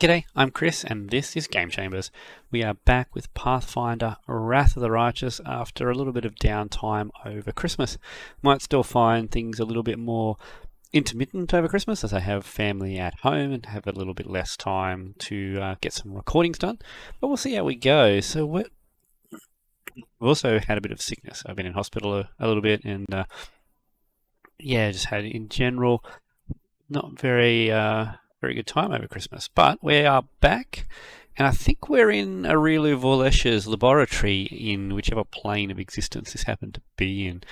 G'day, I'm Chris and this is Game Chambers. We are back with Pathfinder Wrath of the Righteous after a little bit of downtime over Christmas. Might still find things a little bit more intermittent over Christmas as I have family at home and have a little bit less time to get some recordings done, but we'll see how we go. So we've also had a bit of sickness. I've been in hospital a little bit and just had in general not very good time over Christmas. But we are back, and I think we're in Aurelu Vorlesh's laboratory in whichever plane of existence this happened to be in.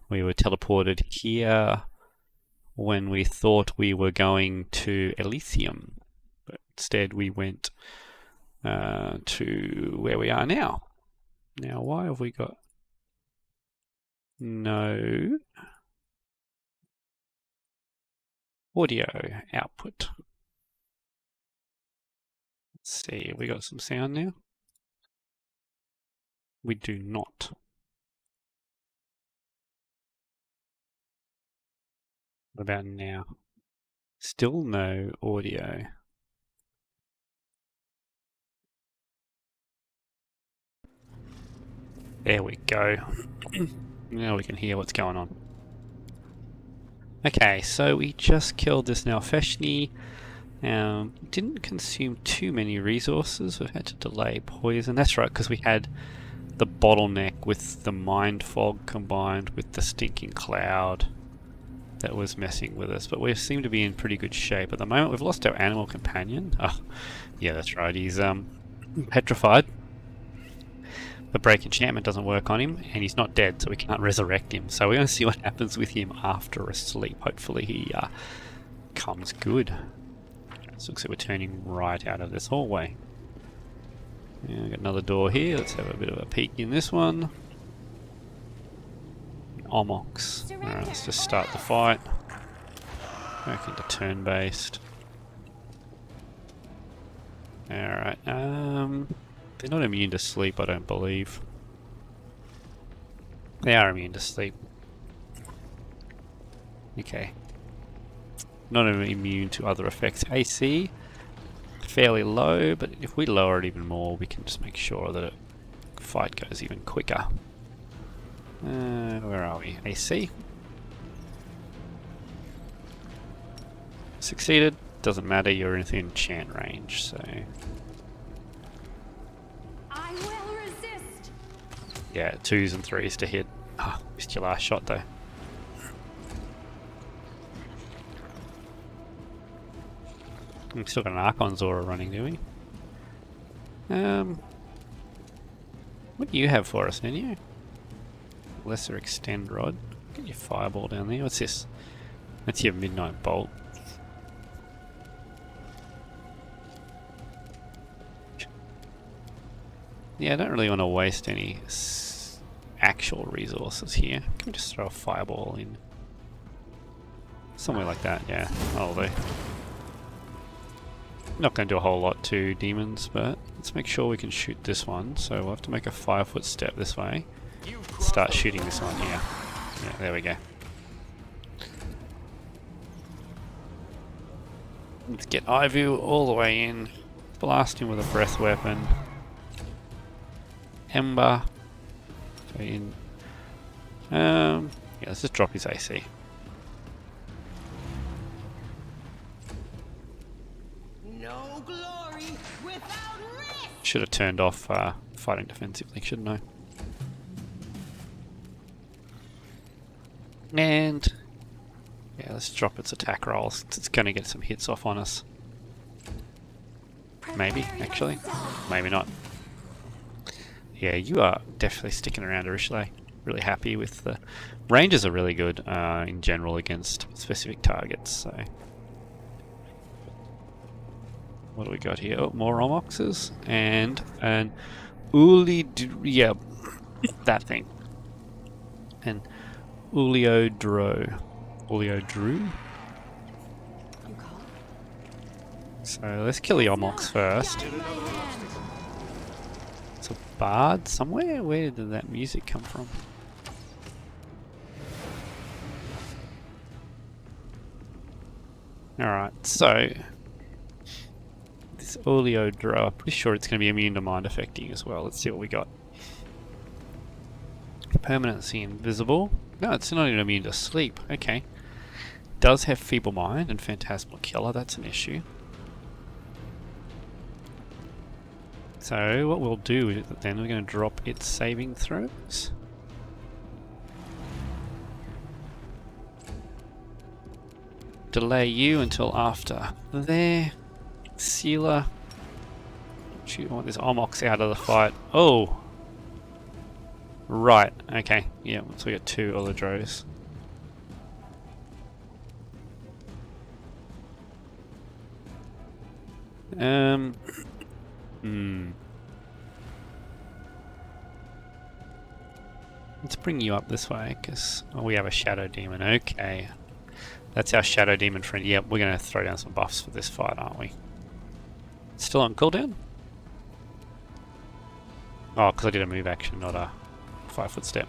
We were teleported here when we thought we were going to Elysium, but instead we went to where we are now. Now, why have we got no audio output? Let's see, have we got some sound now? We do not. What about now? Still no audio. There we go. Now we can hear what's going on. Okay, so we just killed this Nalfeshni. Didn't consume too many resources. We've had to delay poison. That's right, because we had the bottleneck with the mind fog combined with the stinking cloud that was messing with us. But we seem to be in pretty good shape at the moment. We've lost our animal companion. Oh, yeah, that's right. He's petrified. The break enchantment doesn't work on him, and he's not dead, so we can't resurrect him. So we're going to see what happens with him after a sleep. Hopefully he comes good. So looks like we're turning right out of this hallway. Yeah, we've got another door here. Let's have a bit of a peek in this one. Omox. Alright, let's just start the fight. Back into turn-based. Alright, they're not immune to sleep, I don't believe. They are immune to sleep. Okay. Not immune to other effects. AC, fairly low, but if we lower it even more, we can just make sure that the fight goes even quicker. Where are we? AC. Succeeded. Doesn't matter, you're within enchant range, so... I will resist. Yeah, 2s and 3s to hit. Ah, missed your last shot though. We've still got an Archon's Aura running, do we? What do you have for us, Nenu? Lesser Extend Rod. Get your Fireball down there. What's this? That's your Midnight Bolt. Yeah, I don't really want to waste any actual resources here. Can we just throw a Fireball in? Somewhere like that, yeah. That'll do. Not going to do a whole lot to demons, but let's make sure we can shoot this one. So we'll have to make a 5-foot step this way. Start shooting this one here. Yeah, there we go. Let's get Ivu all the way in. Blast him with a breath weapon. Ember. So in. Yeah, let's just drop his AC. Should have turned off fighting defensively, shouldn't I? And yeah, let's drop its attack roll since it's going to get some hits off on us. Maybe, actually. Maybe not. Yeah, you are definitely sticking around, Arishle. Really happy with the... Ranges are really good in general against specific targets, so... What do we got here? Oh, more Omoxes and an yeah, that thing. And Uliodro. So let's kill the Omox first. It's a bard somewhere? Where did that music come from? Alright, so This Oleodro, I'm pretty sure it's going to be immune to mind affecting as well. Let's see what we got. Permanency invisible. No, it's not even immune to sleep. Okay. Does have feeble mind and phantasmal killer. That's an issue. So what we'll do is then we're going to drop its saving throws. Delay you until after there. Sealer. Shoot, I want this Omox out of the fight. Oh! Right, okay. Yeah, so we got 2 Olodros. Let's bring you up this way, because we have a Shadow Demon. Okay. That's our Shadow Demon friend. Yep, we're going to throw down some buffs for this fight, aren't we? Still on cooldown? Oh, because I did a move action, not a 5-foot step.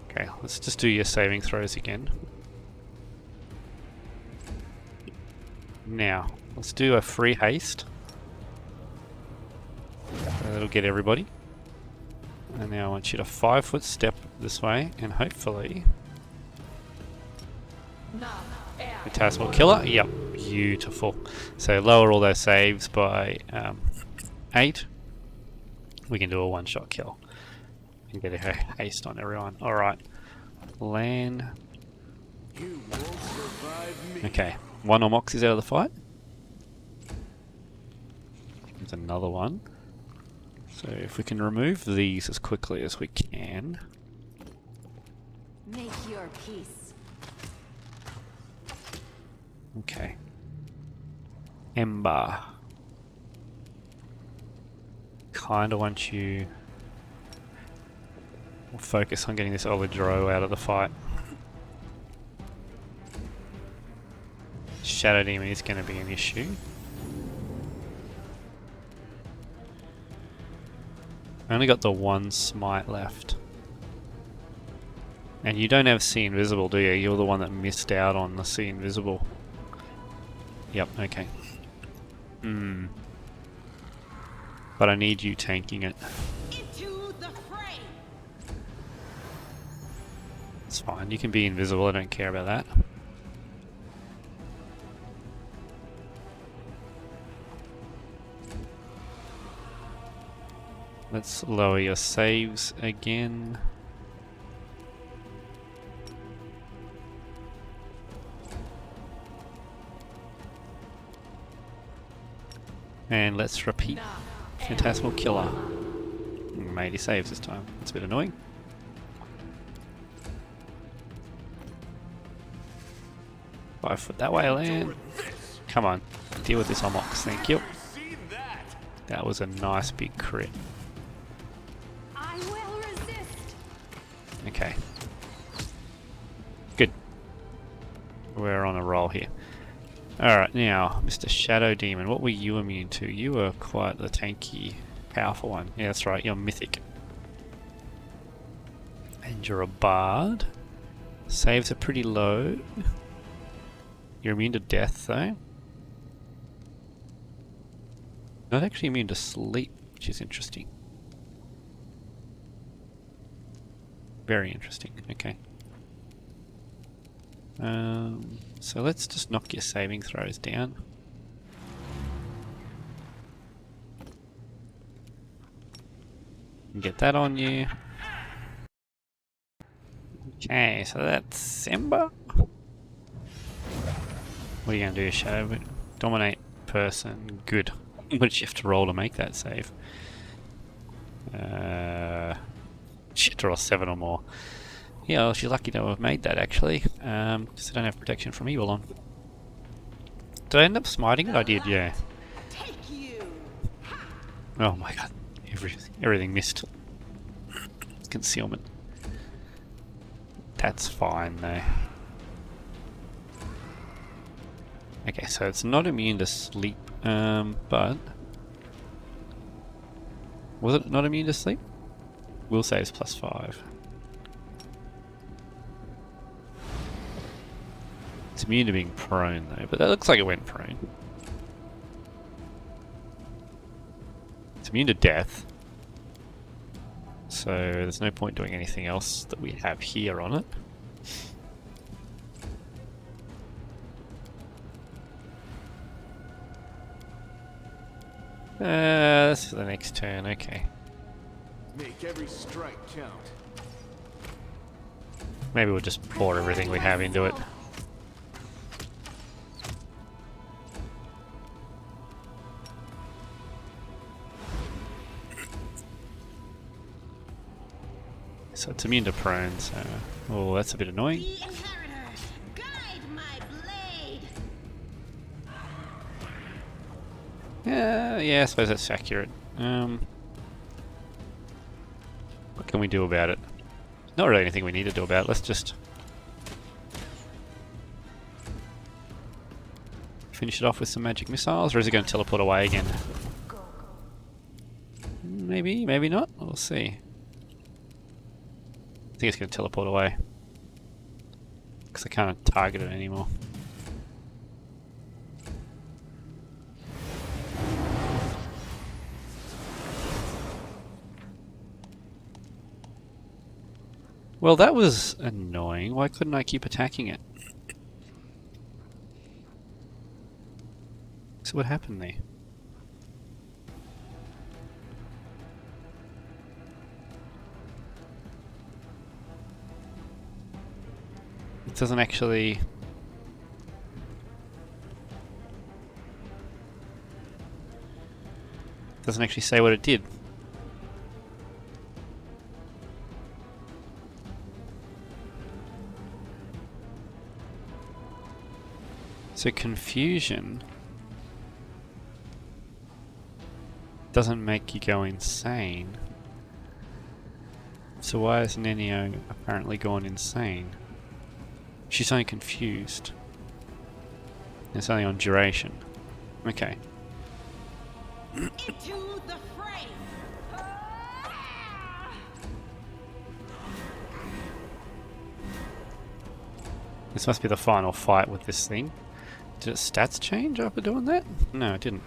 Okay, let's just do your saving throws again. Now, let's do a free haste. That'll get everybody. And now I want you to 5-foot step this way, and hopefully... Phantasmal killer? Yep, beautiful. So lower all those saves by 8. We can do a one-shot kill. And get a haste on everyone. Alright. Land. Okay, 1 Omox is out of the fight. There's another one. So if we can remove these as quickly as we can. Make your peace. Okay. Ember. Kinda want you... We'll focus on getting this Olodro out of the fight. Shadow Demon is going to be an issue. I only got the 1 smite left. And you don't have See Invisible, do you? You're the one that missed out on the See Invisible. Yep, okay. But I need you tanking it. Into the fray. It's fine, you can be invisible, I don't care about that. Let's lower your saves again. And let's repeat. Phantasmal killer. Made his saves this time. It's a bit annoying. Five foot that way, land. Come on, deal with this Omox, thank you. That was a nice big crit. I will resist. Okay. Good. We're on a roll here. Alright, now, Mr. Shadow Demon, what were you immune to? You were quite the tanky, powerful one. Yeah, that's right, you're mythic. And you're a bard. Saves are pretty low. You're immune to death, though. Not actually immune to sleep, which is interesting. Very interesting, okay. So let's just knock your saving throws down. Get that on you. Okay, so that's Ember. What are you going to do, Shadow? Dominate person. Good. What did you have to roll to make that save? She had to roll 7 or more. Yeah, well, she's lucky to have made that, actually. Because I don't have protection from evil on. Did I end up smiting it? I did, yeah. Oh my god. Everything missed. Concealment. That's fine, though. Okay, so it's not immune to sleep, but... Was it not immune to sleep? Will saves +5. It's immune to being prone though, but that looks like it went prone. It's immune to death. So there's no point doing anything else that we have here on it. That's for the next turn, okay. Make every strike count. Maybe we'll just pour everything we have into it. So it's immune to prone, so... Oh, that's a bit annoying. The inheritor, guide my blade. Yeah, I suppose that's accurate. What can we do about it? Not really anything we need to do about it. Let's just finish it off with some magic missiles, or is it going to teleport away again? Maybe, maybe not. We'll see. I think it's going to teleport away because I can't target it anymore. Well, that was annoying. Why couldn't I keep attacking it? So what happened there? It doesn't actually... doesn't actually say what it did. So confusion doesn't make you go insane. So why has Nenio apparently gone insane? She's only confused. It's only on duration. Okay. Into the fray. This must be the final fight with this thing. Did its stats change after doing that? No, it didn't.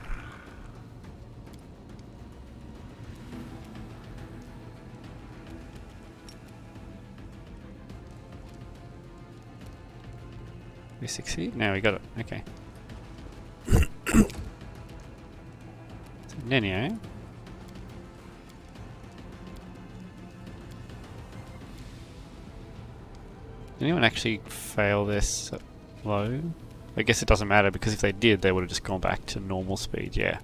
We succeed? No, we got it. Okay. So, Nenio. Did anyone actually fail this low? I guess it doesn't matter because if they did, they would have just gone back to normal speed, yeah.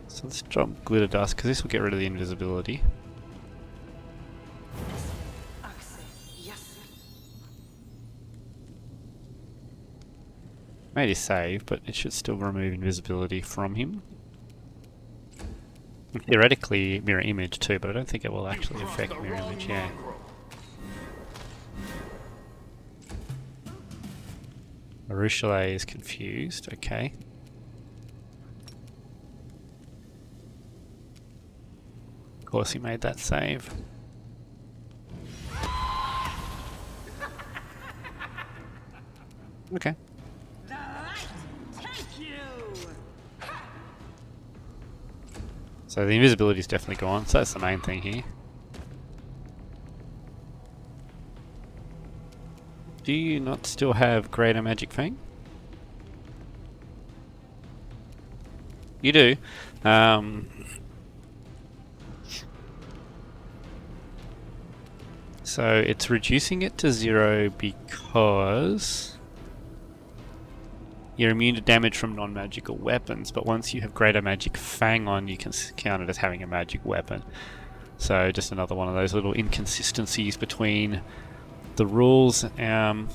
So let's drop Glitter Dust because this will get rid of the invisibility. Made his save, but it should still remove invisibility from him. Theoretically, mirror image too, but I don't think it will actually affect mirror image, yeah. Marushale is confused, okay. Of course he made that save. Okay. The light take you. So the invisibility is definitely gone, so that's the main thing here. Do you not still have Greater Magic Fang? You do. So it's reducing it to 0 because you're immune to damage from non-magical weapons, but once you have Greater Magic Fang on, you can count it as having a magic weapon. So just another one of those little inconsistencies between the rules, how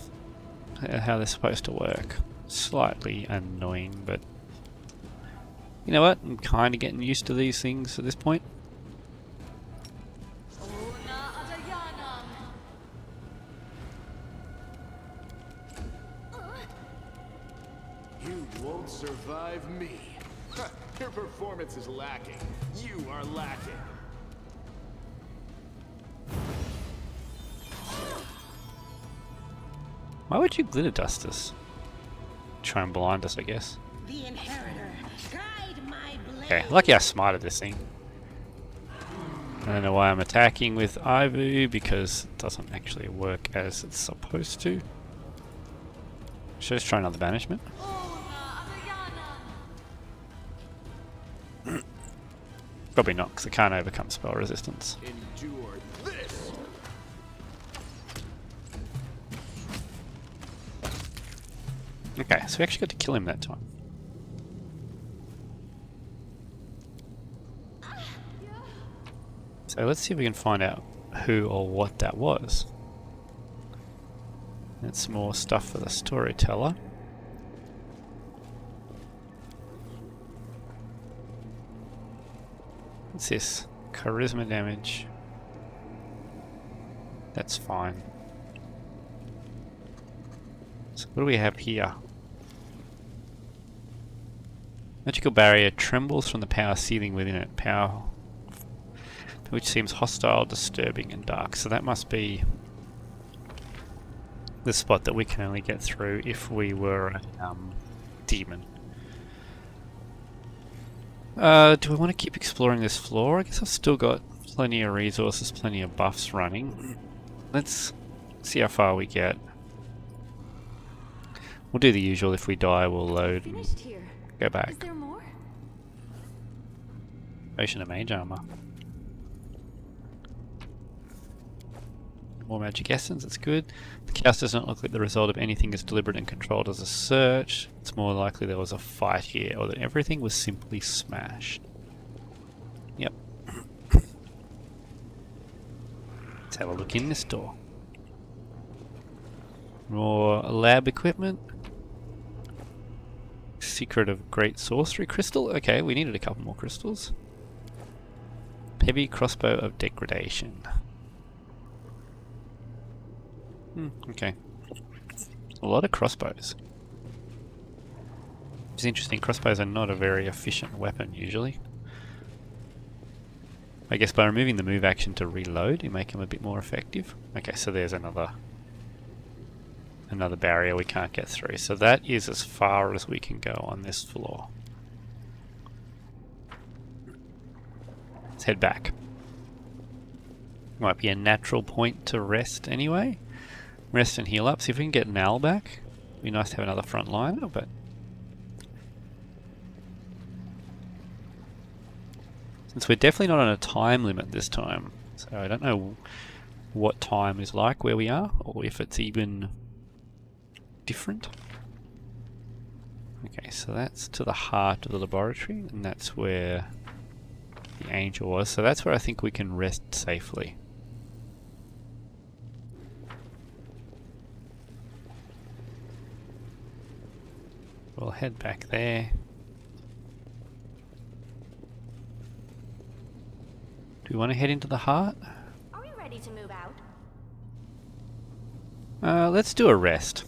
they're supposed to work. Slightly annoying, but you know what? I'm kind of getting used to these things at this point. You won't survive me. Your performance is lacking. You are lacking. Why would you glitter dust us? Try and blind us, I guess. The inheritor, guide my blade. Okay, lucky I smarted this thing. I don't know why I'm attacking with Ivu, because it doesn't actually work as it's supposed to. Should I just try another banishment? Probably not, because it can't overcome spell resistance. Endure this. Okay, so we actually got to kill him that time. So let's see if we can find out who or what that was. That's more stuff for the storyteller. What's this? Charisma damage. That's fine. So what do we have here? Magical barrier trembles from the power seething within it. Power which seems hostile, disturbing and dark. So that must be the spot that we can only get through if we were a demon. Do we want to keep exploring this floor? I guess I've still got plenty of resources, plenty of buffs running. Let's see how far we get. We'll do the usual. If we die, we'll load and go back. Is there more? Potion of mage armor. More magic essence, that's good. The chaos does not look like the result of anything as deliberate and controlled as a search. It's more likely there was a fight here, or that everything was simply smashed. Yep. Let's have a look in this door. More lab equipment. Secret of Great Sorcery Crystal. Okay, we needed a couple more crystals. Heavy crossbow of degradation. Okay. A lot of crossbows. It's interesting, crossbows are not a very efficient weapon usually. I guess by removing the move action to reload, you make them a bit more effective. Okay, so there's another barrier we can't get through. So that is as far as we can go on this floor. Let's head back. Might be a natural point to rest anyway. Rest and heal up. See if we can get Nal back. It'd be nice to have another frontliner, but since we're definitely not on a time limit this time, so I don't know what time is like where we are, or if it's even different. Okay, so that's to the heart of the laboratory, and that's where the angel was. So that's where I think we can rest safely. We'll head back there. Do we want to head into the heart? Are we ready to move out? Let's do a rest.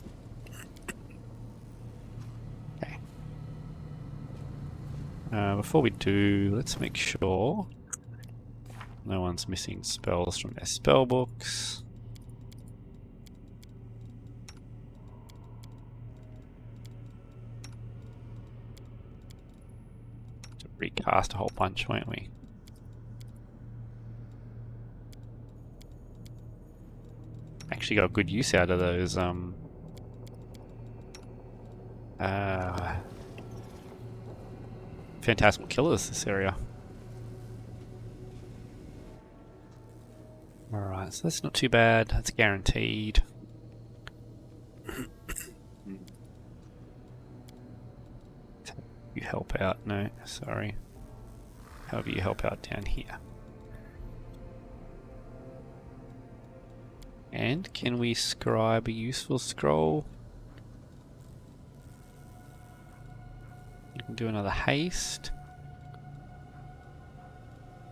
Okay. Before we do, let's make sure no one's missing spells from their spell books. Recast a whole bunch, won't we? Actually got good use out of those phantasmal killers this area. Alright, so that's not too bad, that's guaranteed. You help out, no, sorry. How do you help out down here? And can we scribe a useful scroll? You can do another haste.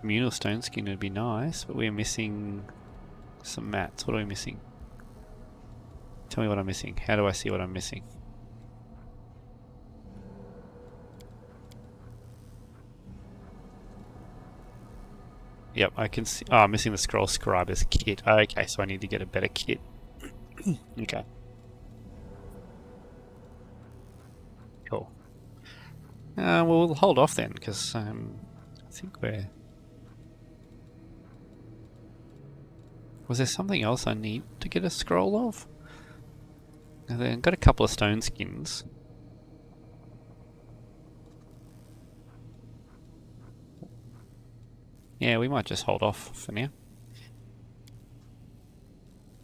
Communal stone skin would be nice, but we're missing some mats. What are we missing? Tell me what I'm missing. How do I see what I'm missing? Yep, I can see. Oh, I'm missing the scroll scriber's kit. Okay, so I need to get a better kit. Okay. Cool. Well, we'll hold off then, because I think we're... Was there something else I need to get a scroll of? I've got a couple of stone skins. Yeah, we might just hold off for now.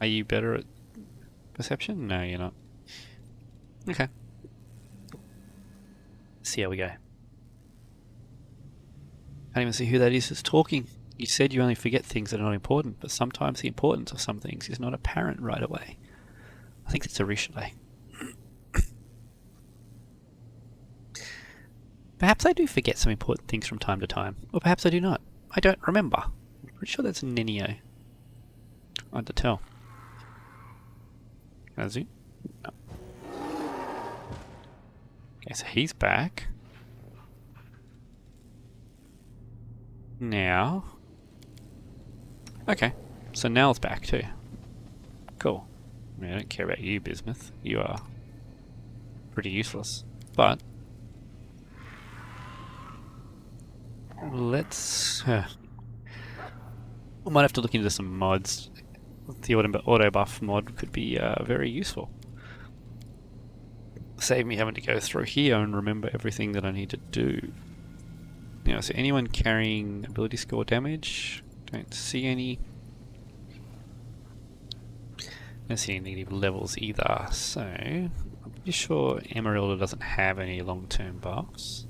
Are you better at perception? No, you're not. Okay. See how we go. Can't even see who that is that's talking. You said you only forget things that are not important, but sometimes the importance of some things is not apparent right away. I think it's a Richelet. Perhaps I do forget some important things from time to time, or perhaps I do not. I don't remember. I'm pretty sure that's Nenio. Hard to tell. Can I zoom? No. Okay, so he's back. Now. Okay, so Nell's back too. Cool. I mean, I don't care about you, Bismuth. You are pretty useless. But let's... we might have to look into some mods. The auto buff mod could be very useful. Save me having to go through here and remember everything that I need to do. Now, so anyone carrying ability score damage? Don't see any. Don't see any negative levels either, so I'm pretty sure Emerylda doesn't have any long-term buffs.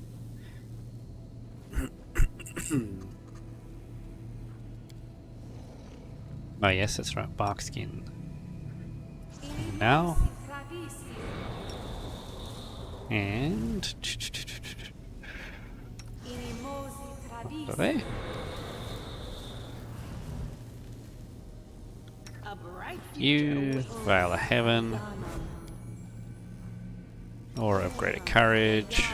Oh yes, that's right, bark skin. Now, and what are they? You, Veil of Heaven, Aura of Greater Courage.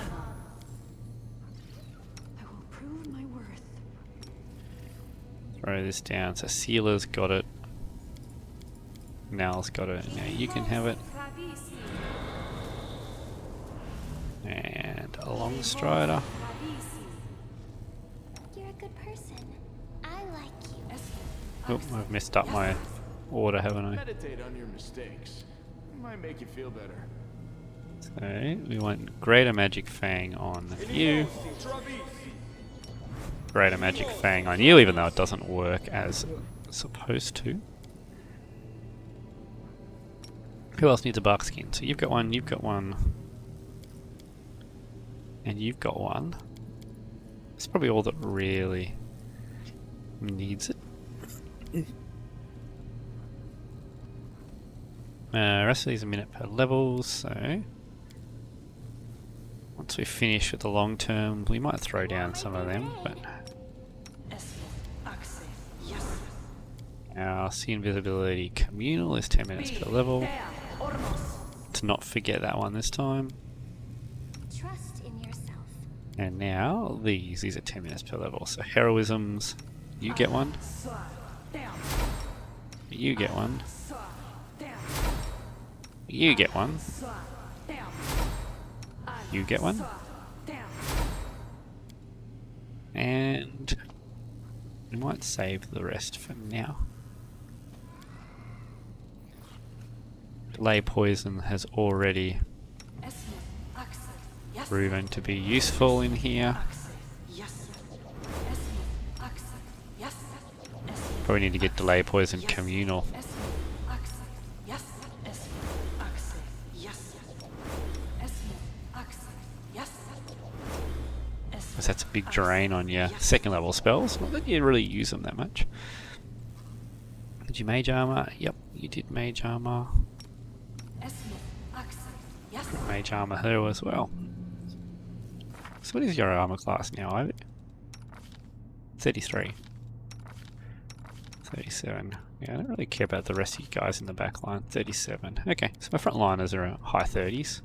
I will prove my worth. Throw this down. So Sealer's got it. Nal's got it. Now you can have it. And a Long Strider. You're a good person. I like you. Oh, I've messed up my order, haven't I? Meditate on your mistakes. It might make you feel better. So we want Greater Magic Fang on you. Greater Magic Fang on you, even though it doesn't work as supposed to. Who else needs a bark skin? So you've got one, and you've got one. It's probably all that really needs it. Rest of these are minute per level, so once we finish with the long term, we might throw down some of them, but our See Invisibility Communal is 10 minutes per level. To not forget that one this time. Trust in yourself. And now these are 10 minutes per level. So Heroisms, you get one. You get one. You get one. You get one. And we might save the rest for now. Delay Poison has already proven to be useful in here. Probably need to get Delay Poison Communal. Because that's a big drain on your second level spells. Not that you really use them that much. Did you Mage Armor? Yep, you did Mage Armor. Mage Armor her as well. So what is your armor class now, Ivy? 33. 37. Yeah, I don't really care about the rest of you guys in the back line. 37. Okay, so my front liners are high 30s.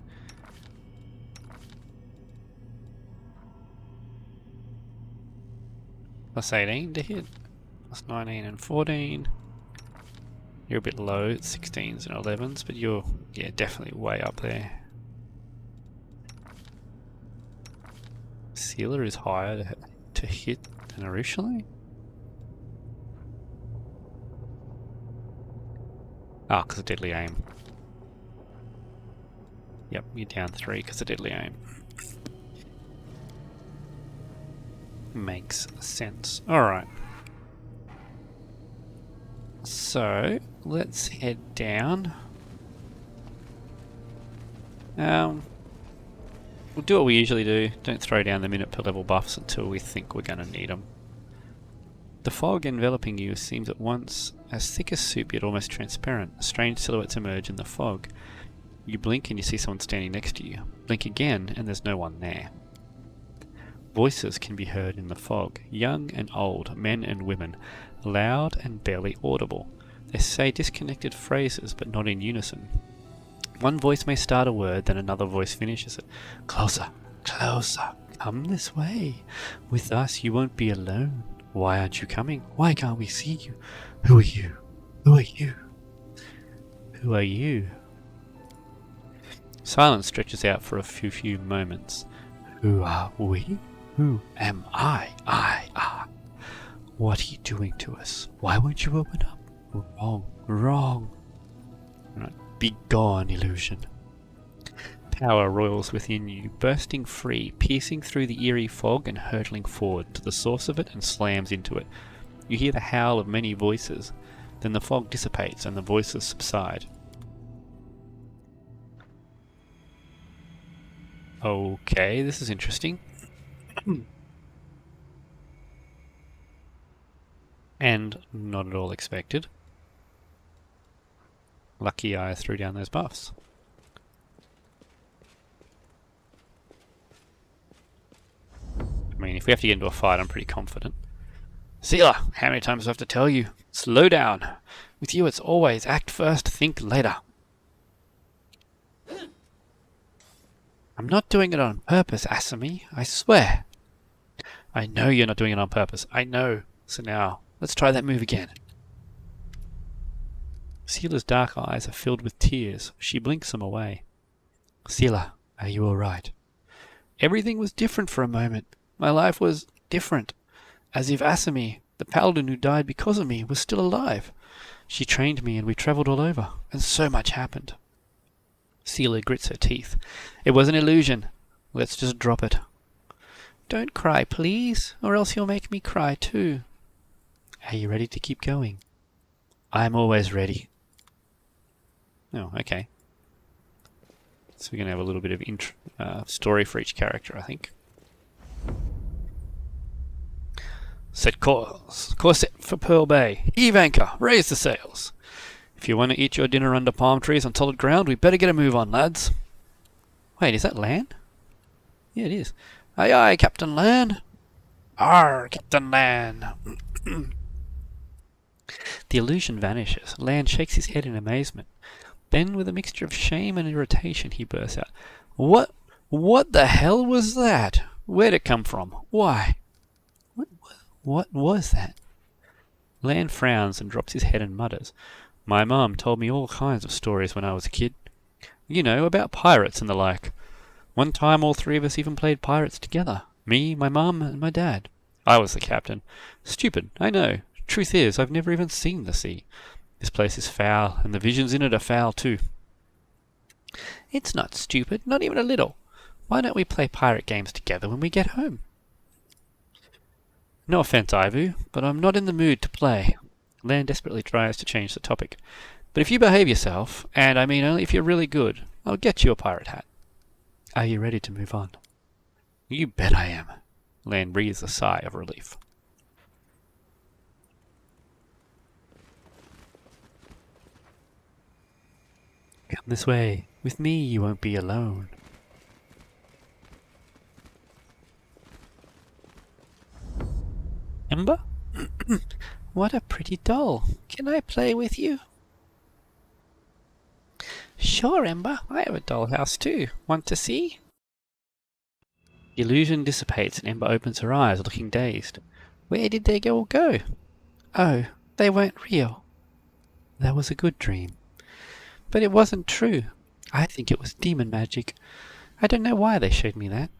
Plus 18 to hit. Plus 19 and 14. You're a bit low, 16s and 11s, but you're, yeah, definitely way up there. Sealer is higher to hit than originally? Ah, because of deadly aim. Yep, you're down 3 because of deadly aim. Makes sense. Alright. So, let's head down. We'll do what we usually do. Don't throw down the minute per level buffs until we think we're going to need them. The fog enveloping you seems at once as thick as soup yet almost transparent. Strange silhouettes emerge in the fog. You blink and you see someone standing next to you. Blink again and there's no one there. Voices can be heard in the fog, young and old, men and women, loud and barely audible. They say disconnected phrases but not in unison. One voice may start a word, then another voice finishes it. Closer, closer, come this way. With us you won't be alone. Why aren't you coming? Why can't we see you? Who are you? Who are you? Who are you? Silence stretches out for a few moments. Who are we? Who am I? What are you doing to us? Why won't you open up? Wrong, wrong. Right. Be gone, illusion. Power roils within you, bursting free, piercing through the eerie fog and hurtling forward to the source of it and slams into it. You hear the howl of many voices, then the fog dissipates and the voices subside. Okay, this is interesting. And not at all expected. Lucky I threw down those buffs. I mean, if we have to get into a fight, I'm pretty confident. Sealer, how many times do I have to tell you? Slow down. With you it's always act first, think later. I'm not doing it on purpose, Asami, I swear. I know you're not doing it on purpose, I know. So now, let's try that move again. Sealer's dark eyes are filled with tears. She blinks them away. Sealer, are you alright? Everything was different for a moment. My life was different. As if Asami, the paladin who died because of me, was still alive. She trained me and we travelled all over, and so much happened. Sealer grits her teeth. It was an illusion. Let's just drop it. Don't cry, please, or else you'll make me cry too. Are you ready to keep going? I'm always ready. Oh, okay. So we're going to have a little bit of story for each character, I think. Set course. Course set for Pearl Bay. Heave anchor. Raise the sails. If you want to eat your dinner under palm trees on solid ground, we better get a move on, lads. Wait, is that Lan? Yeah, it is. Aye, aye, Captain Lan. Arr, Captain Lan. The illusion vanishes. Lan shakes his head in amazement. Then, with a mixture of shame and irritation, he bursts out. What the hell was that? Where'd it come from? Why? What was that? Lan frowns and drops his head and mutters. My mum told me all kinds of stories when I was a kid. You know, about pirates and the like. One time all three of us even played pirates together. Me, my mum, and my dad. I was the captain. Stupid, I know. Truth is, I've never even seen the sea. This place is foul, and the visions in it are foul too. It's not stupid, not even a little. Why don't we play pirate games together when we get home? No offence, Ivu, but I'm not in the mood to play. Lan desperately tries to change the topic. But if you behave yourself, and I mean only if you're really good, I'll get you a pirate hat. Are you ready to move on? You bet I am. Lan breathes a sigh of relief. Come this way. With me you won't be alone. Ember? What a pretty doll. Can I play with you? Sure, Ember. I have a dollhouse too. Want to see? The illusion dissipates and Ember opens her eyes, looking dazed. Where did they all go? Oh, they weren't real. That was a good dream. But it wasn't true. I think it was demon magic. I don't know why they showed me that.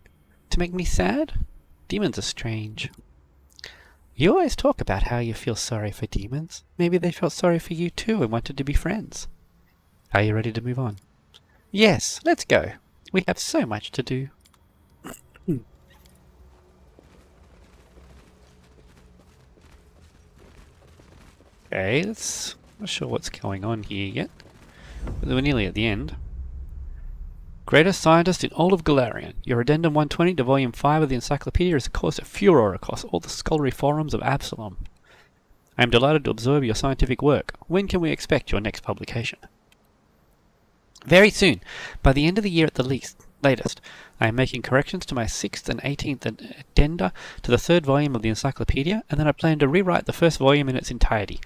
To make me sad? Demons are strange. You always talk about how you feel sorry for demons. Maybe they felt sorry for you too and wanted to be friends. Are you ready to move on? Yes, let's go. We have so much to do. Okay, not sure what's going on here yet. But we're nearly at the end. Greatest scientist in all of Golarion. Your addendum 120 to volume 5 of the encyclopedia has caused a furor across all the scholarly forums of Absalom. I am delighted to observe your scientific work. When can we expect your next publication? Very soon. By the end of the year at the latest. I am making corrections to my 6th and 18th addenda to the 3rd volume of the encyclopedia, and then I plan to rewrite the 1st volume in its entirety.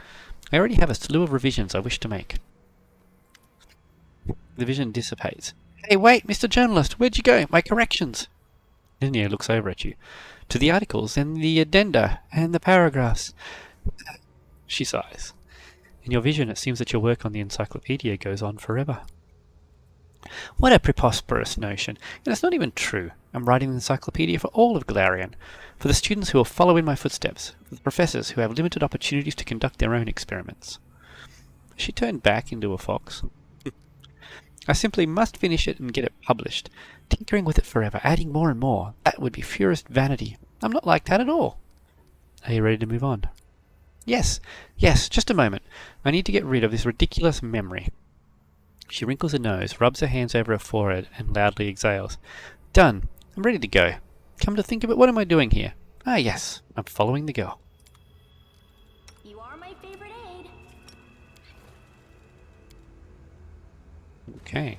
I already have a slew of revisions I wish to make. The vision dissipates. Hey, wait, Mr. Journalist, where'd you go? My corrections! Linnea looks over at you. To the articles, and the addenda, and the paragraphs. She sighs. In your vision, it seems that your work on the encyclopedia goes on forever. What a preposterous notion. And it's not even true. I'm writing the encyclopedia for all of Golarion, for the students who will follow in my footsteps, for the professors who have limited opportunities to conduct their own experiments. She turned back into a fox. I simply must finish it and get it published. Tinkering with it forever, adding more and more. That would be purest vanity. I'm not like that at all. Are you ready to move on? Yes, just a moment. I need to get rid of this ridiculous memory. She wrinkles her nose, rubs her hands over her forehead, and loudly exhales. Done. I'm ready to go. Come to think of it, what am I doing here? Ah, yes, I'm following the girl. You are my favorite aide. Okay.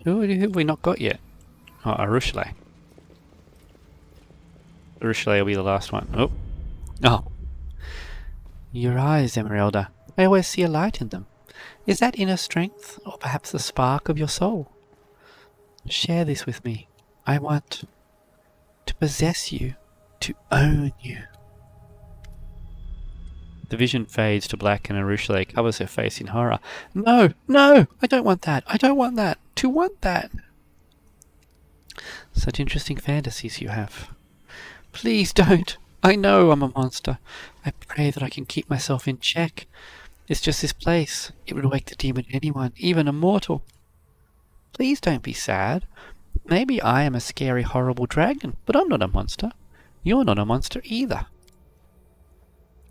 Who have we not got yet? Oh, Arushale. Arushale will be the last one. Oh. Your eyes, Emerylda. I always see a light in them. Is that inner strength, or perhaps the spark of your soul? Share this with me. I want to possess you, to own you. The vision fades to black and Arushale covers her face in horror. No, I don't want that. To want that. Such interesting fantasies you have. Please don't. I know I'm a monster. I pray that I can keep myself in check. It's just this place. It would wake the demon in anyone, even a mortal. Please don't be sad. Maybe I am a scary, horrible dragon, but I'm not a monster. You're not a monster either.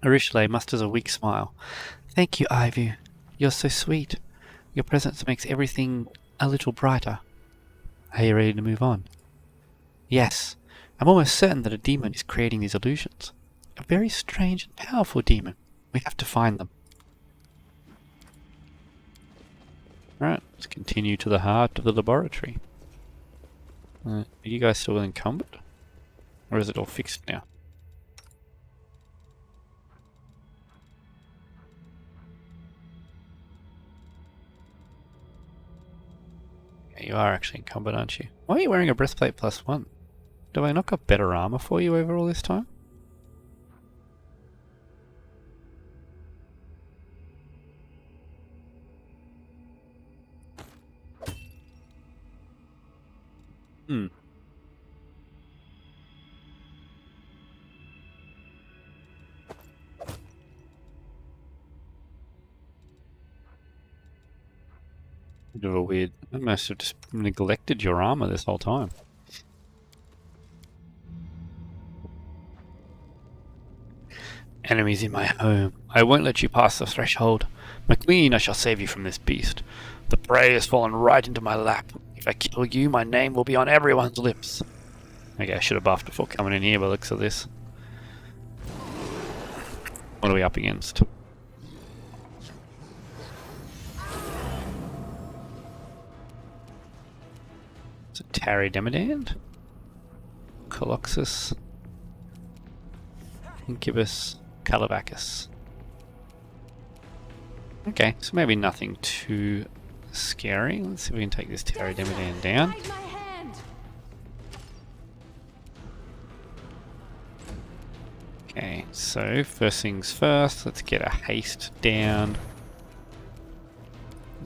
Arushale musters a weak smile. Thank you, Ivy. You're so sweet. Your presence makes everything a little brighter. Are you ready to move on? Yes. I'm almost certain that a demon is creating these illusions. A very strange and powerful demon. We have to find them. Alright, let's continue to the heart of the laboratory. Are you guys still encumbered? Or is it all fixed now? Yeah, you are actually encumbered, aren't you? Why are you wearing a breastplate +1? Do I not got better armor for you over all this time? Bit of a weird... I must have just neglected your armor this whole time. Enemies in my home. I won't let you pass the threshold. My queen, I shall save you from this beast. The prey has fallen right into my lap. If I kill you, my name will be on everyone's lips. Okay, I should have buffed before coming in here by the looks of this. What are we up against? It's a Tarry Demodand, Coloxus, Incubus, Calavacus. Okay, so maybe nothing too scary. Let's see if we can take this Tarry Demodand down. Okay, so first things first, let's get a haste down.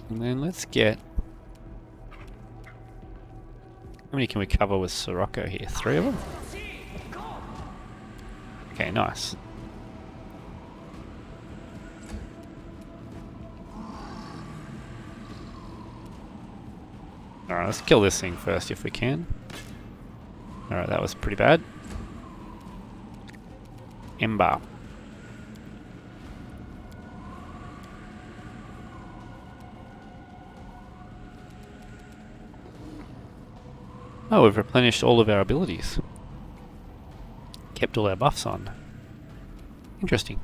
And then let's get How many can we cover with Sirocco here? 3 of them? Okay, nice. Alright, let's kill this thing first if we can. Alright, that was pretty bad. Ember. Oh, we've replenished all of our abilities. Kept all our buffs on. Interesting.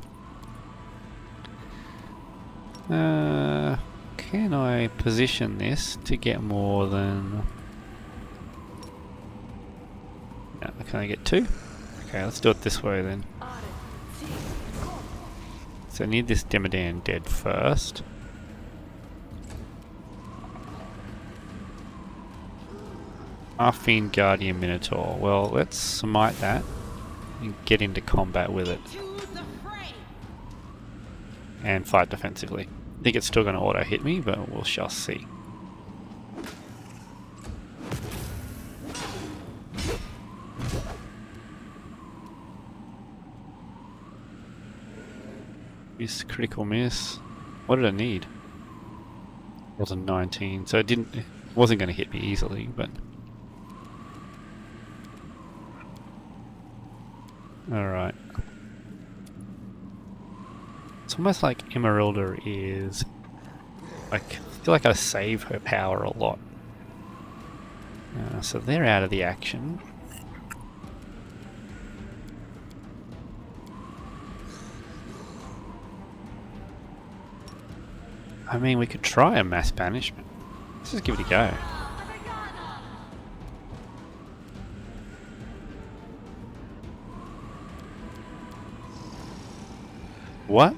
Can I position this to get more than... No, can I get 2? Okay, let's do it this way then. So I need this Demodan dead first. Half-Fiend Guardian Minotaur. Well, let's smite that and get into combat with it. And fight defensively. I think it's still going to auto-hit me, but we shall see. Miss, critical miss. What did I need? It was a 19, so it wasn't going to hit me easily, but... Alright. It's almost like Emerylda is... Like, I feel like I save her power a lot. So they're out of the action. I mean, we could try a mass banishment. Let's just give it a go. What?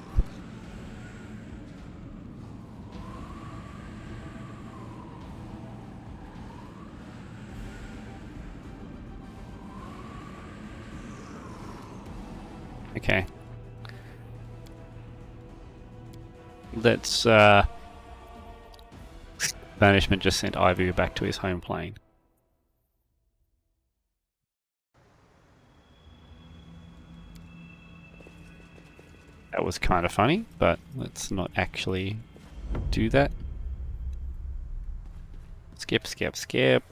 Okay. Let's, banishment just sent Ivy back to his home plane. That was kind of funny, but let's not actually do that. Skip, skip, skip.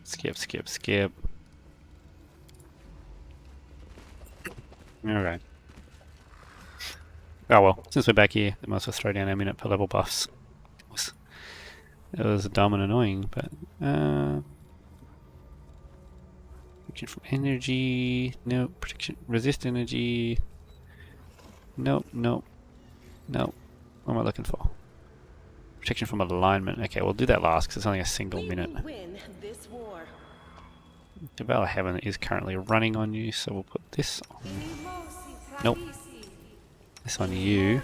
Skip, skip, skip. Alright. Oh well, since we're back here, we might as well throw down our minute per level buffs. It was dumb and annoying, but... protection from energy... Nope. Protection... Resist energy... Nope, nope. Nope. What am I looking for? Protection from alignment. Okay, we'll do that last because it's only a single minute. Devour Heaven is currently running on you, so we'll put this on... Nope. This on you.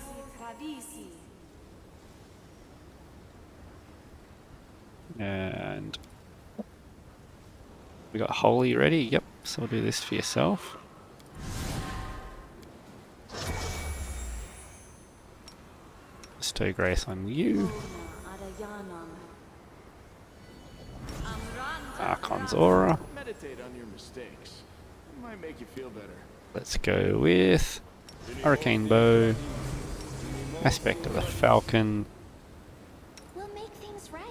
And we got Holy ready. Yep. So we'll do this for yourself. Bestow Grace on you. Archon's Aura. Meditate on your mistakes. It might make you feel better. Let's go with Hurricane Bow. Aspect of the Falcon. We'll make things right.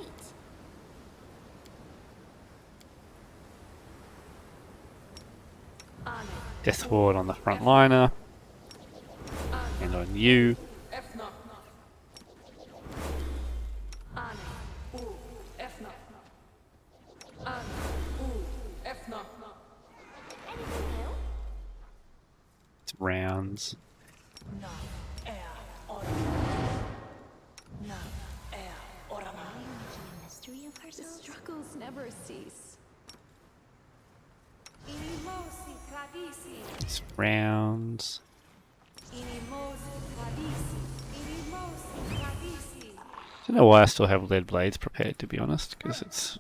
Death Ward on the front liner. And on you. It's rounds. The struggles never cease. It's rounds. I don't know why I still have lead blades prepared, to be honest, because it's...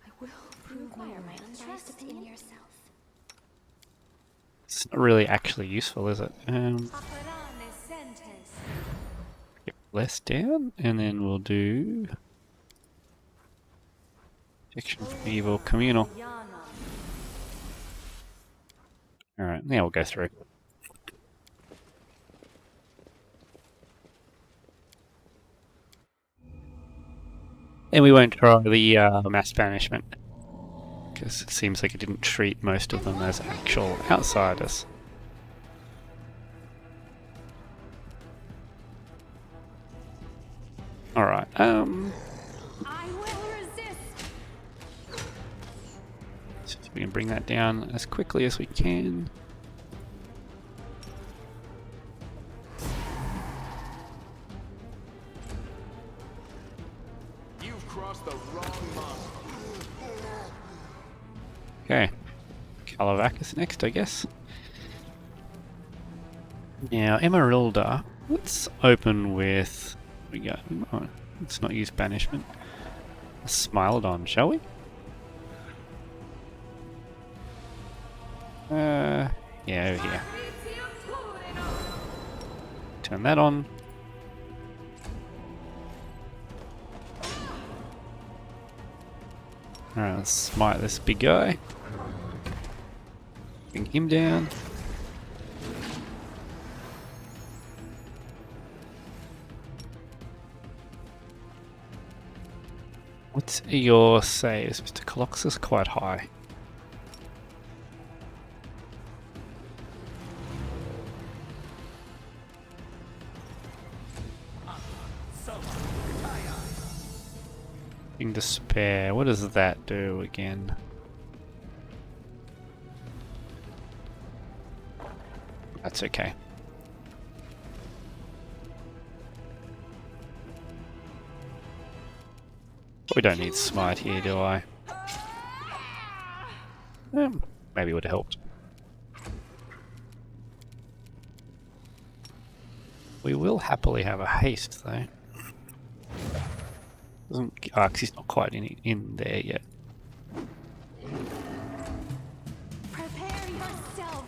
I will prove my unbiased opinion in yourself. It's not really actually useful, is it? Get less down, and then we'll do... Protection from evil, communal. Alright, now we'll go through. And we won't try the mass banishment, because it seems like it didn't treat most of them as actual outsiders. Alright, I will resist. so we can bring that down as quickly as we can. You've crossed the wrong monster. Okay, Calavacus next, I guess. Now, Emerylda, let's open with... we got... oh, let's not use banishment. Smilodon, shall we? Yeah, over here. Turn that on. Alright, let's smite this big guy. Bring him down. What's your saves, Mr. Coloxus? Quite high. In despair. What does that do again? That's okay. We don't need smite here, do I? Maybe it would have helped. We will happily have a haste, though. Doesn't, 'cause he's not quite in there yet. Prepare yourself.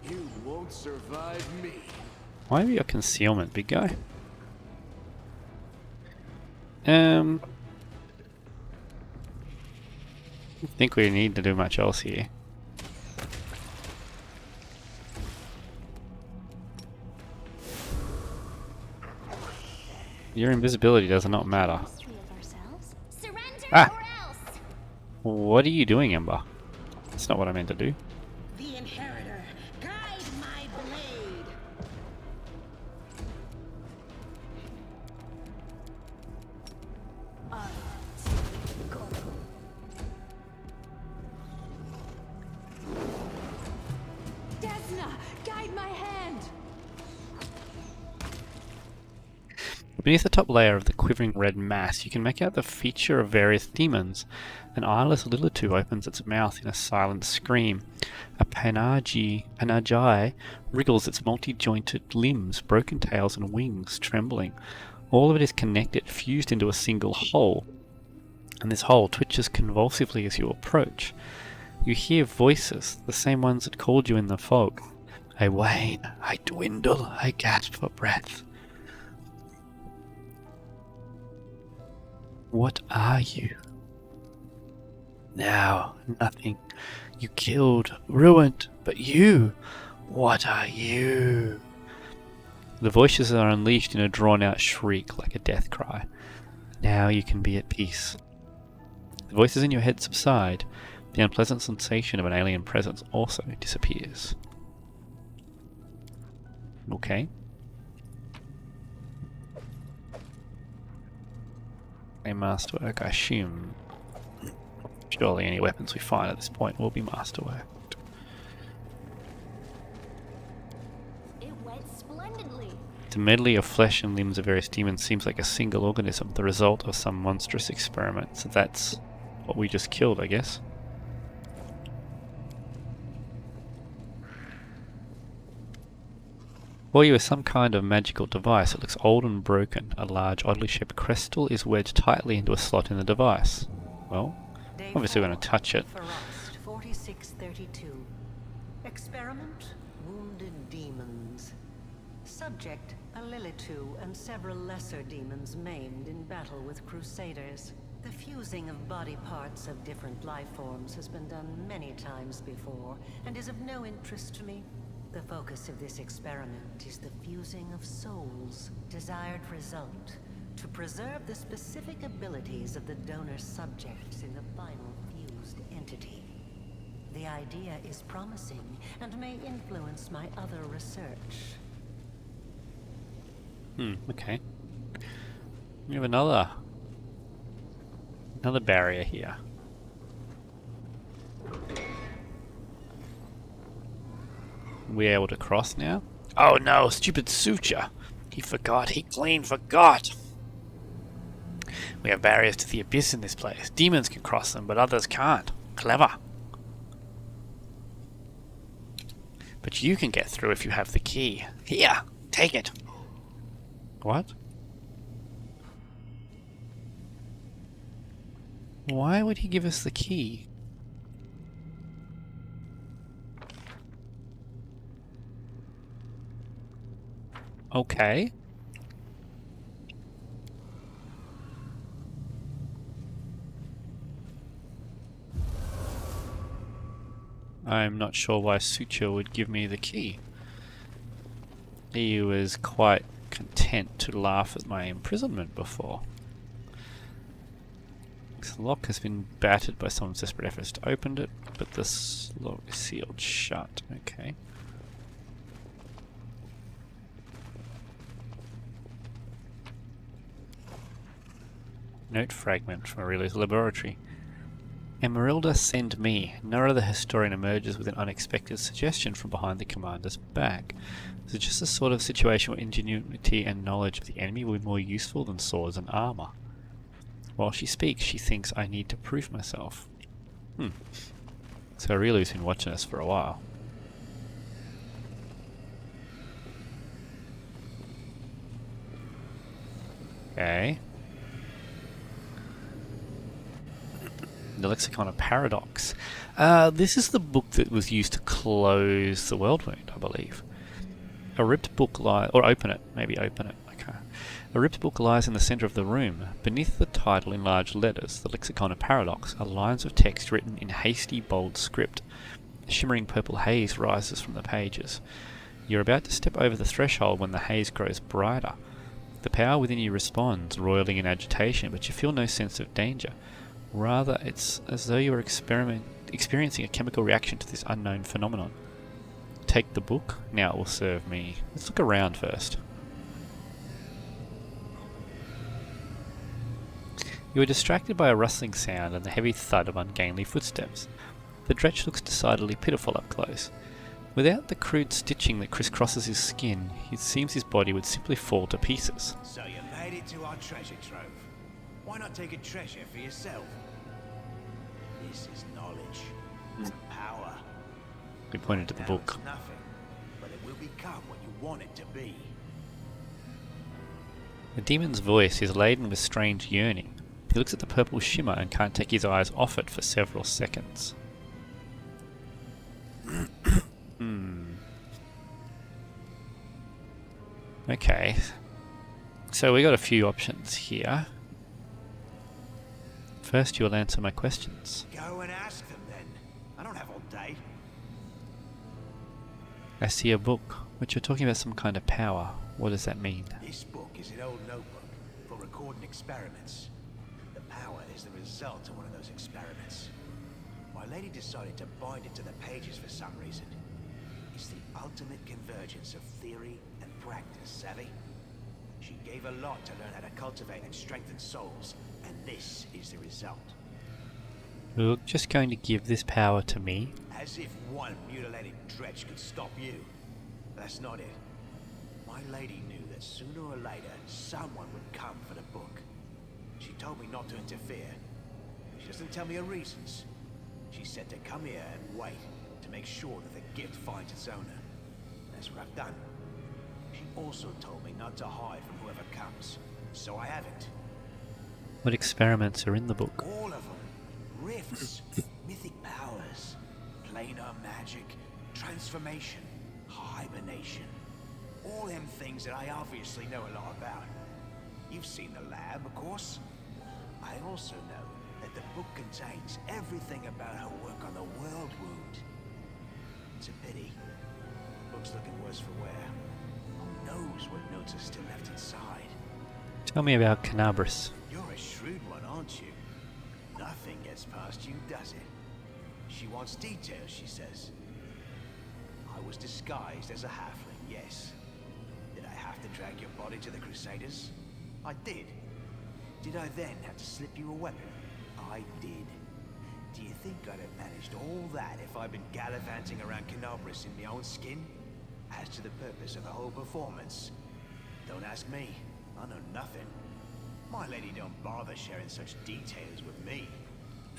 You won't survive me. Why have you got concealment, big guy? I don't think we need to do much else here. Your invisibility does not matter. Surrender Ah! or else. What are you doing, Ember? That's not what I meant to do. The inheritor, guide my blade. Desna, guide my hand. Beneath the top layer of the quivering red mass, you can make out the feature of various demons. An eyeless Lilitu opens its mouth in a silent scream. A Panagi wriggles its multi-jointed limbs, broken tails and wings, trembling. All of it is connected, fused into a single whole. And this whole twitches convulsively as you approach. You hear voices, the same ones that called you in the fog. I wane, I dwindle, I gasp for breath. What are you? Now, nothing. You killed, ruined, but you, what are you? The voices are unleashed in a drawn-out shriek like a death cry. Now you can be at peace. The voices in your head subside. The unpleasant sensation of an alien presence also disappears. Okay. A masterwork, I assume. Surely any weapons we find at this point will be masterwork. It went splendidly. The medley of flesh and limbs of various demons seems like a single organism, the result of some monstrous experiment. So that's what we just killed, I guess. For you is some kind of magical device. It looks old and broken. A large, oddly shaped crystal is wedged tightly into a slot in the device. Well, obviously we're going to touch it. Frost, 4632. Experiment, wounded demons. Subject, a Lilitu and several lesser demons maimed in battle with Crusaders. The fusing of body parts of different life forms has been done many times before, and is of no interest to me. The focus of this experiment is the fusing of souls. Desired result, to preserve the specific abilities of the donor subjects in the final fused entity. The idea is promising, and may influence my other research. Okay. We have another barrier here. We're able to cross now? Oh no, stupid Suture! He forgot, he clean forgot! We have barriers to the abyss in this place. Demons can cross them, but others can't. Clever. But you can get through if you have the key. Here, take it. What? Why would he give us the key? Okay. I'm not sure why Suture would give me the key. He was quite content to laugh at my imprisonment before. This lock has been battered by someone's desperate efforts to open it, but this lock is sealed shut. Okay. Note fragment from Aurelia's laboratory. Emerylda, send me. Nora the historian emerges with an unexpected suggestion from behind the commander's back. This is just the sort of situation where ingenuity and knowledge of the enemy will be more useful than swords and armor. While she speaks, she thinks I need to prove myself. So Aurelia's been watching us for a while. Okay. The Lexicon of Paradox. This is the book that was used to close the Worldwound, I believe. A ripped book lies... or open it. Maybe open it. Okay. A ripped book lies in the centre of the room. Beneath the title in large letters, The Lexicon of Paradox, are lines of text written in hasty, bold script. A shimmering purple haze rises from the pages. You're about to step over the threshold when the haze grows brighter. The power within you responds, roiling in agitation, but you feel no sense of danger. Rather, it's as though you are experiencing a chemical reaction to this unknown phenomenon. Take the book, now it will serve me. Let's look around first. You are distracted by a rustling sound and the heavy thud of ungainly footsteps. The dretch looks decidedly pitiful up close. Without the crude stitching that crisscrosses his skin, it seems his body would simply fall to pieces. So you made it to our treasure trove. Why not take a treasure for yourself? This is knowledge. Power. We pointed to the Now book. it's nothing, but it will become what you want it to be. The demon's voice is laden with strange yearning. He looks at the purple shimmer and can't take his eyes off it for several seconds. Okay. So we got a few options here. First, you'll answer my questions. Go and ask them then. I don't have all day. I see a book, which you're talking about some kind of power. What does that mean? This book is an old notebook for recording experiments. The power is the result of one of those experiments. My lady decided to bind it to the pages for some reason. It's the ultimate convergence of theory and practice, savvy? She gave a lot to learn how to cultivate and strengthen souls, and this is the result. You're just going to give this power to me? As if one mutilated dretch could stop you. That's not it. My lady knew that sooner or later, someone would come for the book. She told me not to interfere. She doesn't tell me her reasons. She said to come here and wait, to make sure that the gift finds its owner. That's what I've done. She also told me not to hide from whoever comes, so I haven't. What experiments are in the book? All of them. Rifts, mythic powers, planar magic, transformation, hibernation. All them things that I obviously know a lot about. You've seen the lab, of course. I also know that the book contains everything about her work on the Worldwound. It's a pity. The book's looking worse for wear. Who knows what notes are still left inside? Tell me about Canabris. You're a shrewd one, aren't you? Nothing gets past you, does it? She wants details, she says. I was disguised as a halfling, yes. Did I have to drag your body to the Crusaders? I did. Did I then have to slip you a weapon? I did. Do you think I'd have managed all that if I'd been gallivanting around Canabris in my own skin? As to the purpose of the whole performance, don't ask me. I know nothing. My lady don't bother sharing such details with me.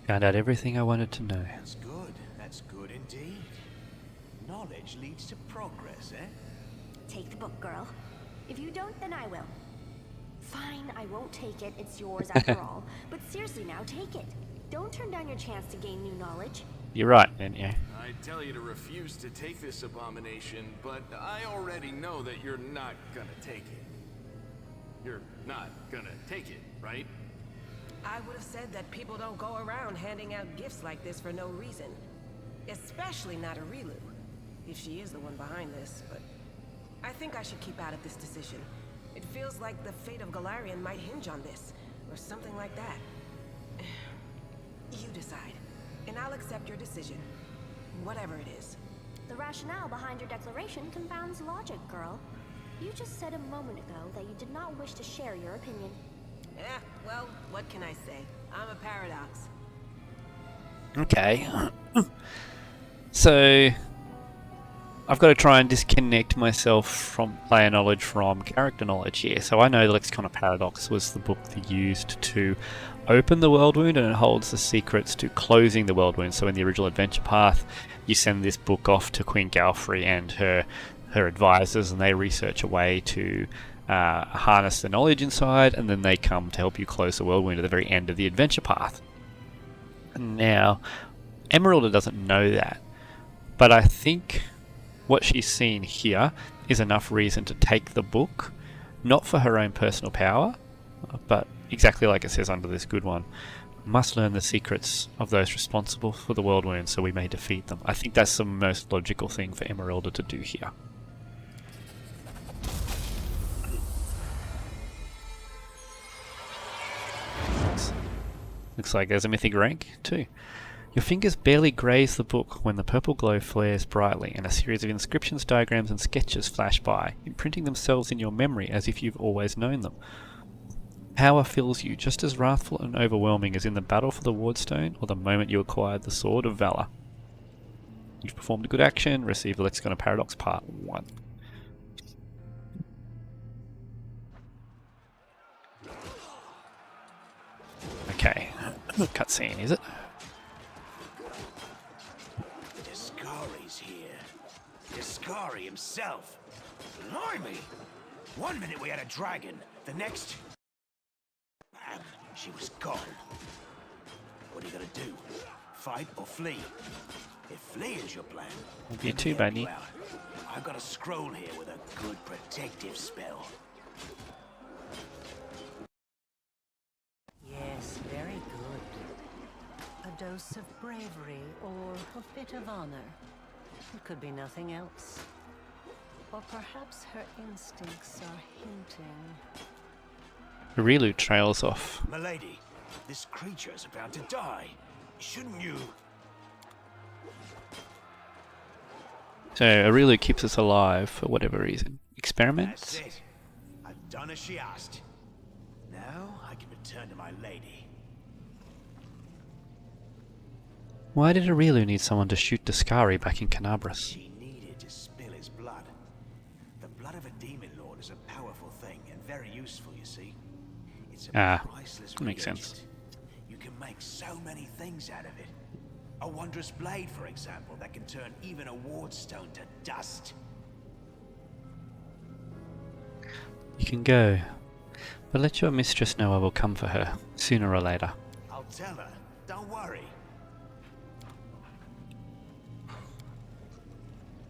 Found out everything I wanted to know. That's good. That's good indeed. Knowledge leads to progress, eh? Take the book, girl. If you don't, then I will. Fine, I won't take it. It's yours after all. But seriously now, take it. Don't turn down your chance to gain new knowledge. You're right, didn't you? I tell you to refuse to take this abomination, but I already know that you're not gonna take it. You're not gonna take it, right? I would have said that people don't go around handing out gifts like this for no reason. Especially not Emerylda, if she is the one behind this, but I think I should keep out of this decision. It feels like the fate of Golarion might hinge on this, or something like that. You decide, and I'll accept your decision, whatever it is. The rationale behind your declaration confounds logic, girl. You just said a moment ago that you did not wish to share your opinion. Well, what can I say? I'm a paradox. Okay. So I've got to try and disconnect myself from player knowledge from character knowledge here. So I know the Lexicon of Paradox was the book they used to open the Worldwound, and it holds the secrets to closing the Worldwound. So in the original adventure path, you send this book off to Queen Galfrey and her advisors, and they research a way to harness the knowledge inside, and then they come to help you close the Worldwound at the very end of the adventure path. Now, Emerylda doesn't know that, but I think what she's seen here is enough reason to take the book, not for her own personal power, but exactly like it says under this good one, must learn the secrets of those responsible for the Worldwound so we may defeat them. I think that's the most logical thing for Emerylda to do here. Looks like there's a mythic rank too. Your fingers barely graze the book when the purple glow flares brightly and a series of inscriptions, diagrams and sketches flash by, imprinting themselves in your memory as if you've always known them. Power fills you, just as wrathful and overwhelming as in the battle for the Wardstone or the moment you acquired the Sword of Valor. You've performed a good action, received the Lexicon of Paradox Part 1. Okay, cutscene, is it? Discari's here. Discari himself. Blimey! One minute we had a dragon, the next... Bam! She was gone. What are you gonna do? Fight or flee? If flee is your plan... You too, buddy. I've got a scroll here with a good protective spell. Yes, very good. A dose of bravery or a bit of honor. It could be nothing else. Or perhaps her instincts are hinting. Emerylda trails off. Milady, this creature's about to die. Shouldn't you... So Emerylda keeps us alive for whatever reason. Experiments? That's it. I've done as she asked. Now I can return to my lady. Why did Emerylda need someone to shoot Discari back in Canabris? She needed to spill his blood. The blood of a demon lord is a powerful thing and very useful, you see. It's a priceless makes reagent. sense. You can make so many things out of it. A wondrous blade, for example, that can turn even a wardstone to dust. You can go, but let your mistress know I will come for her, sooner or later. I'll tell her. Don't worry.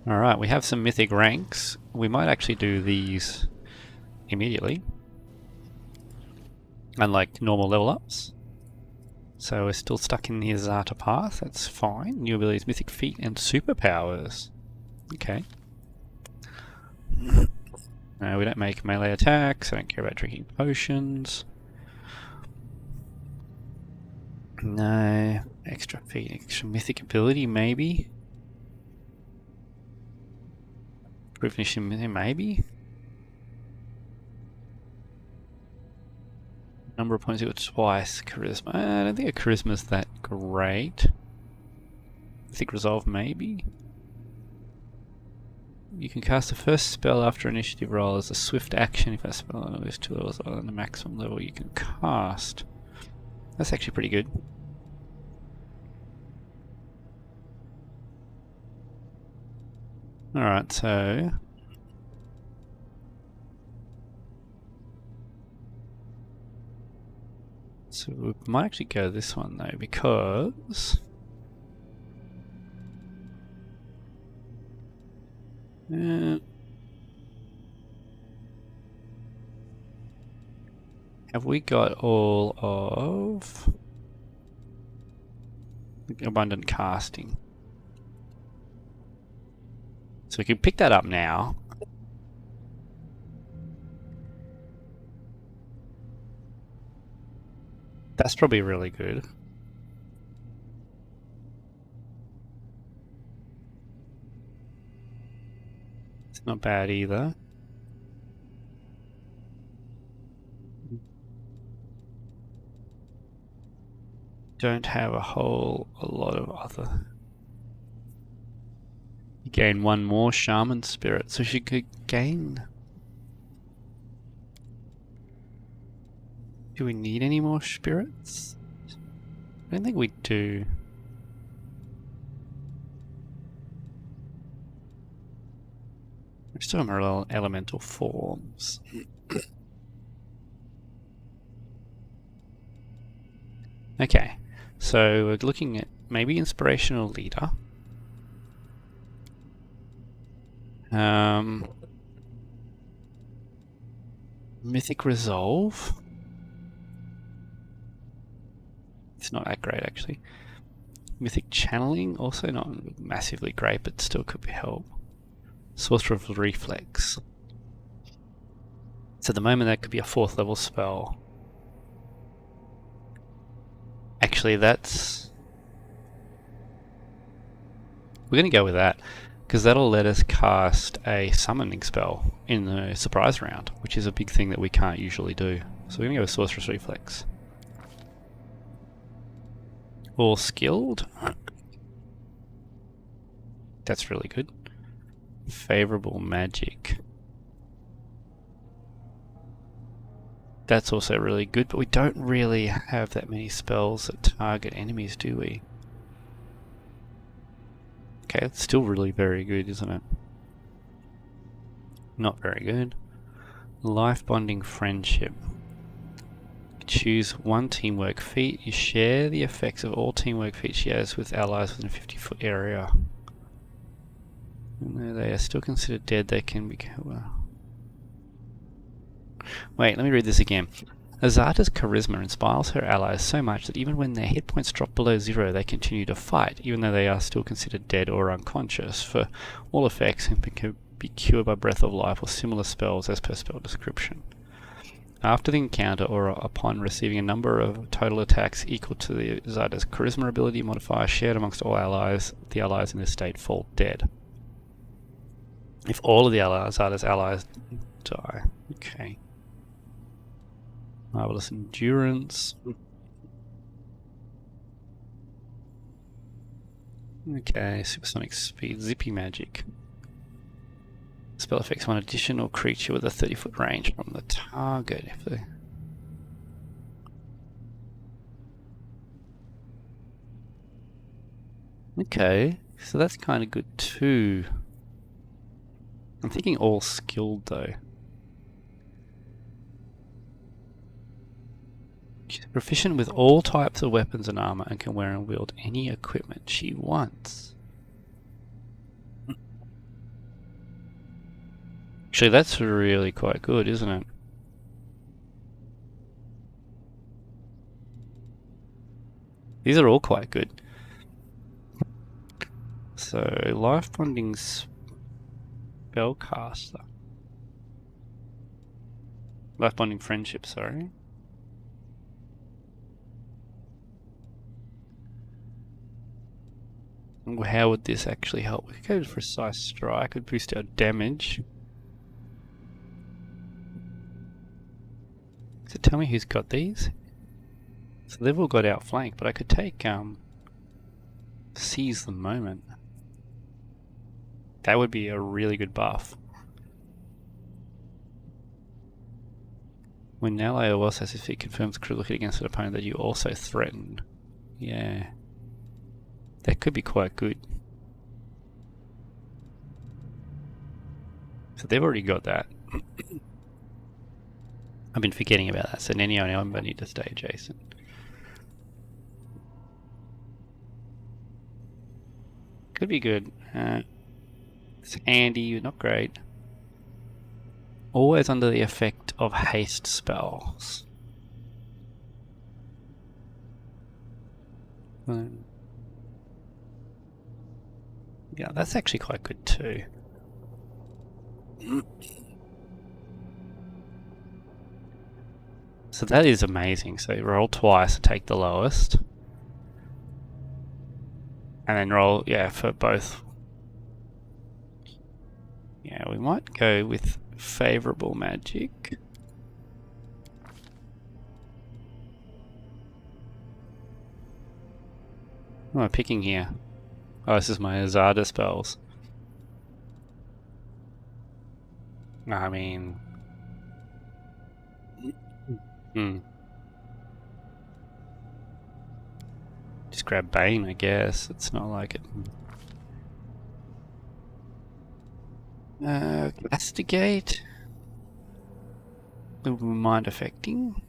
Alright, we have some mythic ranks. We might actually do these immediately, unlike normal level ups. So we're still stuck in the Azata path, that's fine. New abilities, mythic feat, and superpowers. Okay. No, we don't make melee attacks, I don't care about drinking potions. No, extra feat, extra mythic ability, maybe? Recognition, maybe? Number of points equal to twice. Charisma. I don't think a charisma's that great. Mythic resolve, maybe? You can cast the first spell after initiative roll as a swift action if that spell on at least 2 levels other than the maximum level you can cast. That's actually pretty good. Alright, so... So we might actually go this one though, because... have we got all of... abundant casting? So we can pick that up now. That's probably really good. It's not bad either. Don't have a lot of other. You gain 1 more Shaman spirit, so she could gain. Do we need any more spirits? I don't think we do. We're still in our elemental forms. Okay, so we're looking at maybe Inspirational Leader. Mythic Resolve. It's not that great actually. Mythic Channeling, also not massively great, but still could be help. Sorcerer's Reflex. So at the moment that could be a 4th level spell. Actually that's... we're going to go with that, because that'll let us cast a summoning spell in the surprise round, which is a big thing that we can't usually do. So we're going to go with Sorcerer's Reflex. All skilled. That's really good. Favorable magic. That's also really good, but we don't really have that many spells that target enemies, do we? Okay, it's still really very good, isn't it? Not very good. Life bonding friendship. Choose 1 teamwork feat. You share the effects of all teamwork feats she has with allies within a 50-foot area. And though they are still considered dead, they can be... Wait, let me read this again. Azata's charisma inspires her allies so much that even when their hit points drop below 0, they continue to fight, even though they are still considered dead or unconscious, for all effects and can be cured by breath of life or similar spells as per spell description. After the encounter or upon receiving a number of total attacks equal to the Azata's charisma ability modifier shared amongst all allies, the allies in this state fall dead. If all of the Azata's allies die. Okay. Marvelous endurance. Okay, supersonic speed, zippy magic. Spell affects 1 additional creature with a 30-foot range from the target. If they... Okay, so that's kind of good too. I'm thinking all skilled though. She's proficient with all types of weapons and armor and can wear and wield any equipment she wants. Actually, that's really quite good, isn't it? These are all quite good. So, life bonding spellcaster. Life bonding friendship, sorry. How would this actually help? We could go to precise strike, could boost our damage. So tell me who's got these. So they've all got outflank, but I could take seize the moment. That would be a really good buff. When an ally also says if it confirms critical hit against an opponent that you also threaten. Yeah. That could be quite good. So they've already got that. I've been forgetting about that, so Nenio and Ember need to stay adjacent. Could be good. It's handy, not great. Always under the effect of haste spells. Yeah, that's actually quite good too. So that is amazing. So roll twice to take the lowest. And then roll, yeah, for both. Yeah, we might go with favorable magic. What am I picking here? Oh, this is my Azada spells. I mean... Just grab Bane, I guess. It's not like it... Castigate? Mind affecting?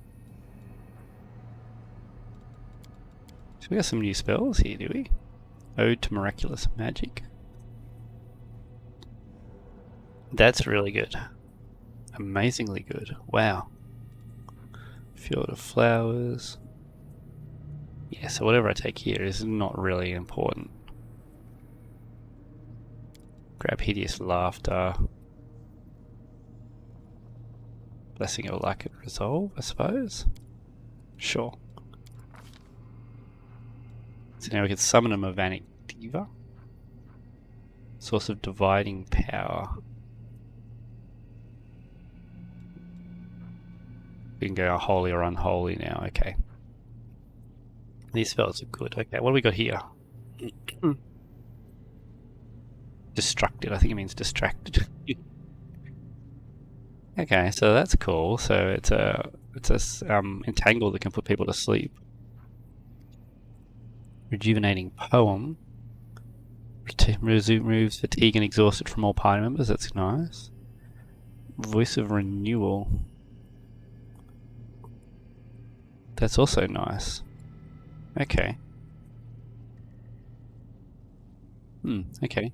So we got some new spells here, do we? Ode to Miraculous Magic. That's really good. Amazingly good. Wow. Field of Flowers. Yeah, so whatever I take here is not really important. Grab Hideous Laughter. Blessing of Luck and Resolve, I suppose? Sure. So now we can summon a Mavanic Diva. Source of Dividing Power. We can go holy or unholy now, okay. These spells are good. Okay, what do we got here? Distracted, I think it means distracted. Okay, so that's cool. So it's a entangle that can put people to sleep. Rejuvenating Poem. Removes fatigue and exhausted from all party members. That's nice. Voice of Renewal. That's also nice. Okay. Okay.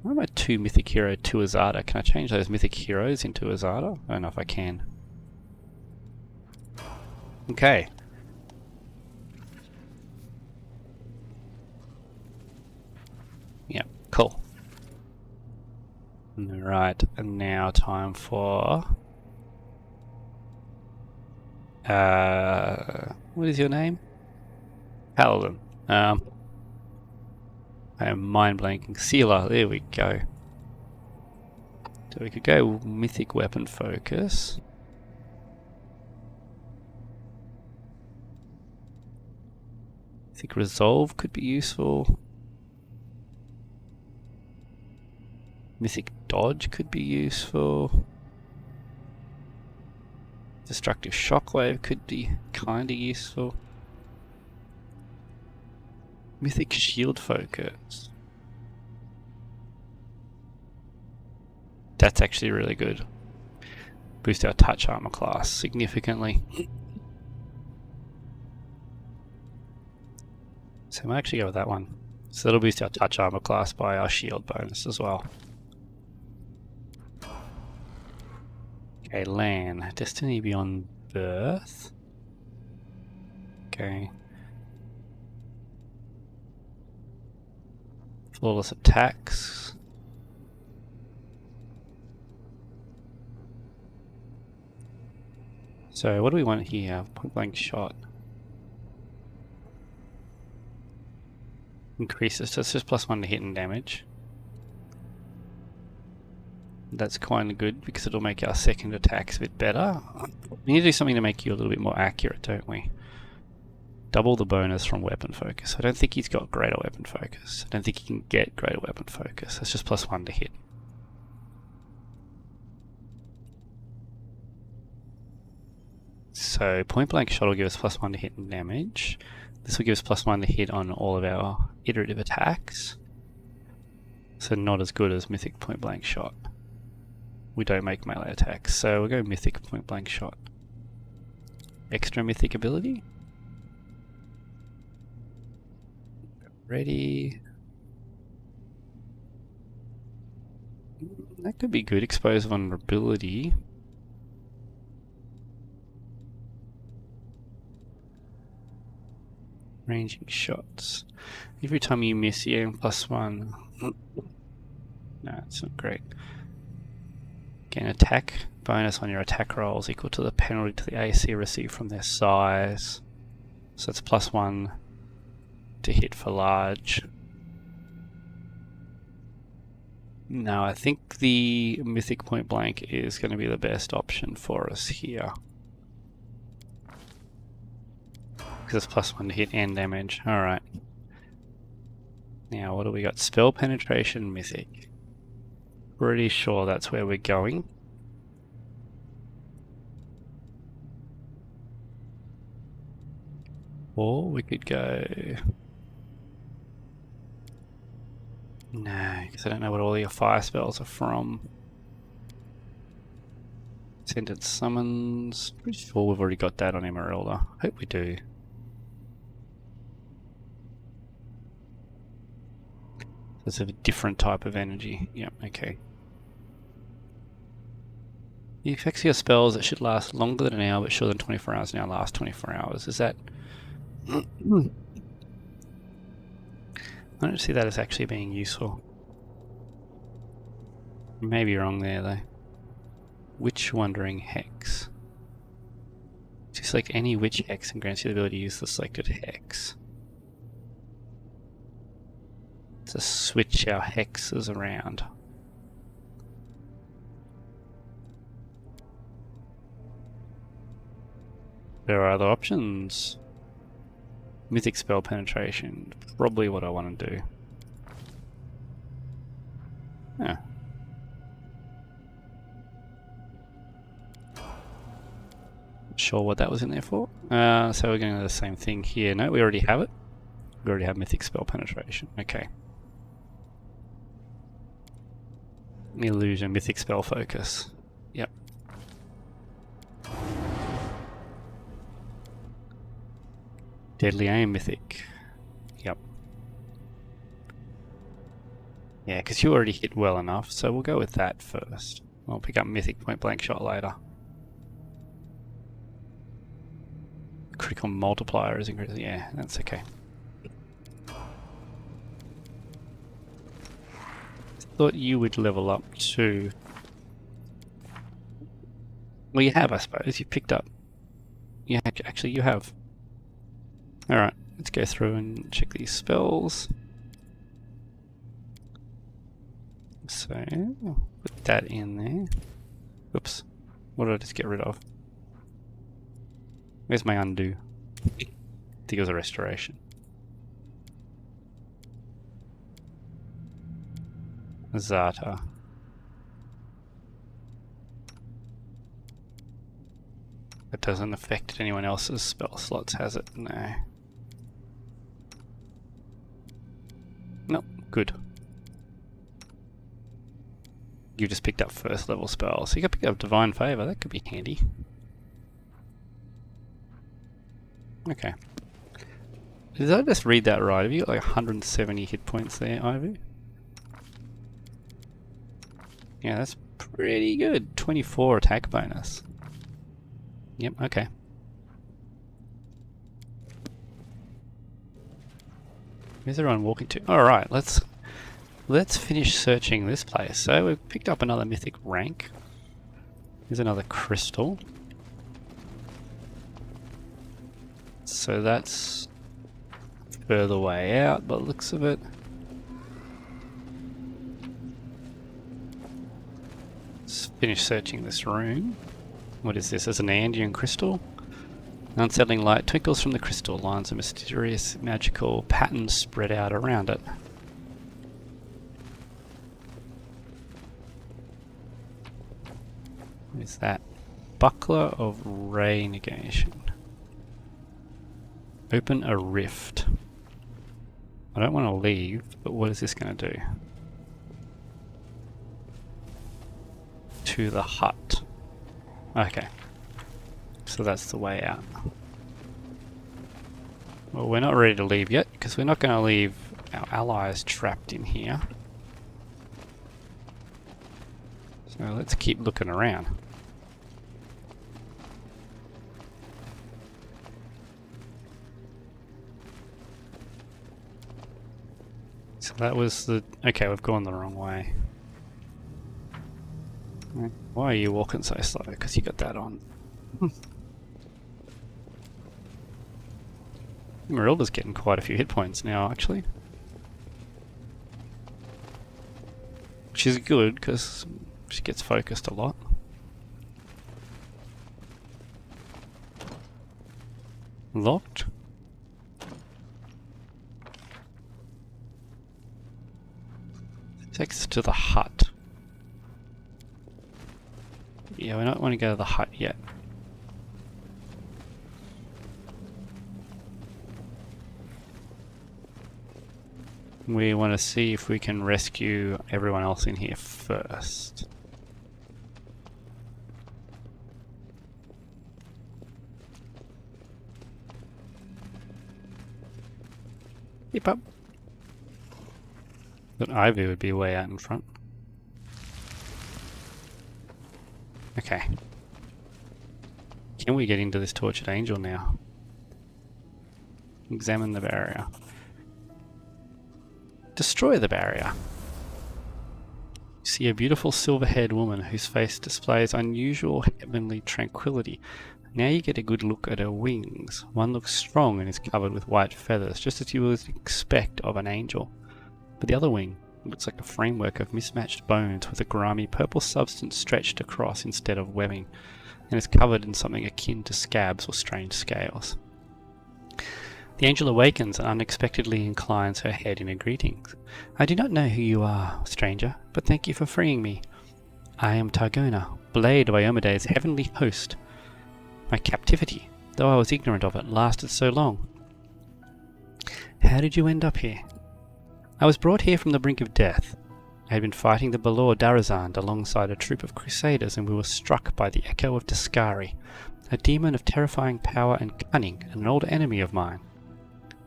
What about 2 Mythic Hero, 2 Azada? Can I change those Mythic Heroes into Azada? I don't know if I can. Okay. Yep, cool. Right, and now time for... what is your name? Paladin. I am mind blanking. Sealer, there we go. So we could go Mythic Weapon Focus. Mythic Resolve could be useful. Mythic Dodge could be useful. Destructive Shockwave could be kinda useful. Mythic Shield Focus. That's actually really good. Boost our touch armor class significantly. So I might actually go with that one. So that'll boost our touch armor class by our shield bonus as well. Okay, Lan. Destiny Beyond Birth. Okay. Flawless attacks. So what do we want here? Point blank shot. Increases, so it's just +1 to hit and damage. That's kind of good because it'll make our second attacks a bit better. We need to do something to make you a little bit more accurate, don't we? Double the bonus from weapon focus. I don't think he's got greater weapon focus. I don't think he can get greater weapon focus. That's just +1 to hit. So point blank shot will give us +1 to hit and damage. This will give us +1 to hit on all of our iterative attacks. So not as good as mythic point blank shot. We don't make melee attacks, so we'll go mythic point blank shot. Extra mythic ability. Ready. That could be good. Expose vulnerability. Ranging shots. Every time you miss, you aim +1. No, it's not great. Gain attack bonus on your attack rolls equal to the penalty to the AC received from their size. So it's +1 to hit for large. No, I think the mythic point blank is going to be the best option for us here. Because it's +1 to hit and damage. Alright. Now, what do we got? Spell penetration, mythic. Pretty sure that's where we're going. Or we could go... No, because I don't know what all your fire spells are from. Scented Summons. Pretty sure we've already got that on Emerylda. Hope we do. It's a different type of energy. Yep, okay. The effects of your spells that should last longer than an hour but shorter than 24 hours now last 24 hours. Is that... I don't see that as actually being useful. Maybe wrong there though. Witch Wandering Hex. So select any witch hex and grants you the ability to use the selected hex. To switch our hexes around. There are other options. Mythic spell penetration, probably what I want to do. Yeah. Not sure what that was in there for. So we're going to do the same thing here. No, we already have it. We already have mythic spell penetration. Okay. Illusion, mythic spell focus. Yep. Deadly aim, mythic. Yep. Yeah, because you already hit well enough, so we'll go with that first. We'll pick up mythic point blank shot later. Critical multiplier is increased. Yeah, that's okay. Thought you would level up too. Well, you have, I suppose. You picked up. Yeah, actually, you have. Alright, let's go through and check these spells. So, put that in there. Oops. What did I just get rid of? Where's my undo? I think it was a restoration. Zata. That doesn't affect anyone else's spell slots, has it? No. Nope, good. You just picked up first level spells. So you got picked up Divine Favor, that could be handy. Okay. Did I just read that right? Have you got like 170 hit points there, Ivy? Yeah, that's pretty good. 24 attack bonus. Yep, okay. Where's everyone walking to? Alright, let's finish searching this place. So we've picked up another mythic rank. Here's another crystal. So that's further way out by the looks of it. Let's finish searching this room. What is this? It's an Andean crystal. An unsettling light twinkles from the crystal. Lines of mysterious magical patterns spread out around it. What is that? Buckler of Ray Negation. Open a rift. I don't want to leave, but what is this going to do? To the hut. Okay. So that's the way out. Well, we're not ready to leave yet, because we're not going to leave our allies trapped in here. So let's keep looking around. So that was the... Okay, we've gone the wrong way. Why are you walking so slow? Because you got that on. Emerylda's getting quite a few hit points now, actually. Which is good, because she gets focused a lot. Locked? Takes us to the hut. Yeah, we don't want to go to the hut yet. We want to see if we can rescue everyone else in here first. Keep up. But Ivy would be way out in front. Okay. Can we get into this tortured angel now? Examine the barrier. Destroy the barrier. You see a beautiful silver-haired woman whose face displays unusual heavenly tranquility. Now you get a good look at her wings. One looks strong and is covered with white feathers, just as you would expect of an angel. But the other wing looks like a framework of mismatched bones with a grimy purple substance stretched across instead of webbing, and is covered in something akin to scabs or strange scales. The angel awakens and unexpectedly inclines her head in a greeting. I do not know who you are, stranger, but thank you for freeing me. I am Targona, blade of Iomede's heavenly host. My captivity, though I was ignorant of it, lasted so long. How did you end up here? I was brought here from the brink of death. I had been fighting the Balor Darazand alongside a troop of crusaders, and we were struck by the echo of Dascari, a demon of terrifying power and cunning, and an old enemy of mine.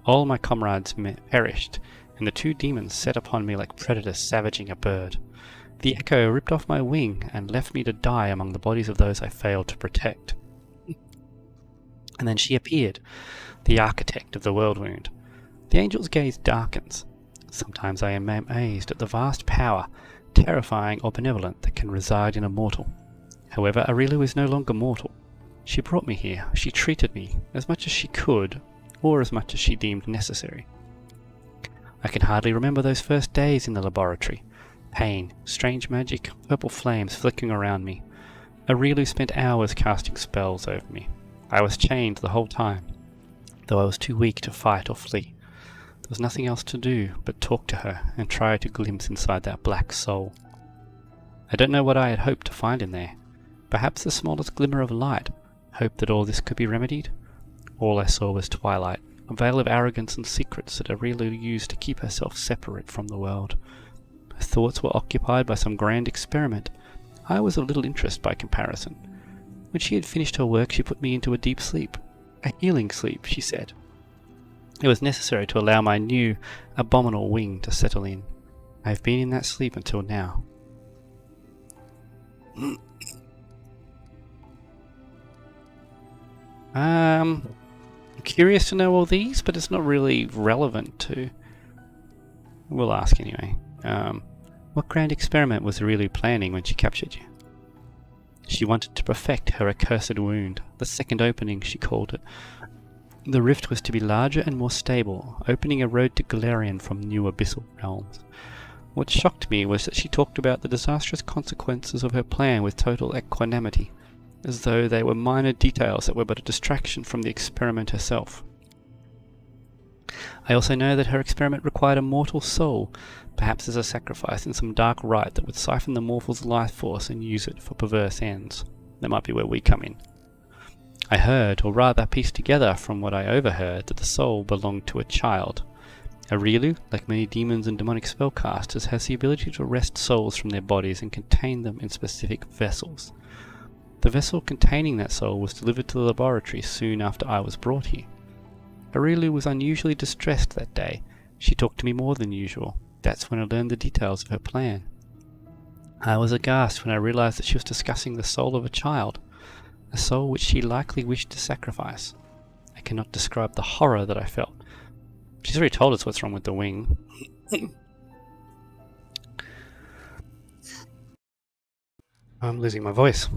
All my comrades perished, and the two demons set upon me like predators savaging a bird. The echo ripped off my wing and left me to die among the bodies of those I failed to protect. And then she appeared, the architect of the Worldwound. The angel's gaze darkens. Sometimes I am amazed at the vast power, terrifying or benevolent, that can reside in a mortal. However, Emerylda is no longer mortal. She brought me here. She treated me as much as she could, or as much as she deemed necessary. I can hardly remember those first days in the laboratory. Pain, strange magic, purple flames flickering around me. Emerylda spent hours casting spells over me. I was chained the whole time, though I was too weak to fight or flee. There was nothing else to do but talk to her and try to glimpse inside that black soul. I don't know what I had hoped to find in there. Perhaps the smallest glimmer of light, hope that all this could be remedied. All I saw was twilight, a veil of arrogance and secrets that Emerylda used to keep herself separate from the world. Her thoughts were occupied by some grand experiment. I was of little interest by comparison. When she had finished her work, she put me into a deep sleep. A healing sleep, she said. It was necessary to allow my new, abominable wing to settle in. I have been in that sleep until now. I'm curious to know all these, but it's not really relevant to... We'll ask anyway. What grand experiment was Aurelia planning when she captured you? She wanted to perfect her accursed wound, the second opening, she called it. The rift was to be larger and more stable, opening a road to Golarion from new abyssal realms. What shocked me was that she talked about the disastrous consequences of her plan with total equanimity, as though they were minor details that were but a distraction from the experiment herself. I also know that her experiment required a mortal soul, perhaps as a sacrifice in some dark rite that would siphon the mortal's life force and use it for perverse ends. That might be where we come in. I heard, or rather pieced together from what I overheard, that the soul belonged to a child. Aurelia, like many demons and demonic spellcasters, has the ability to wrest souls from their bodies and contain them in specific vessels. The vessel containing that soul was delivered to the laboratory soon after I was brought here. Aurelia was unusually distressed that day. She talked to me more than usual. That's when I learned the details of her plan. I was aghast when I realized that she was discussing the soul of a child, a soul which she likely wished to sacrifice. I cannot describe the horror that I felt. She's already told us what's wrong with the wing. I'm losing my voice.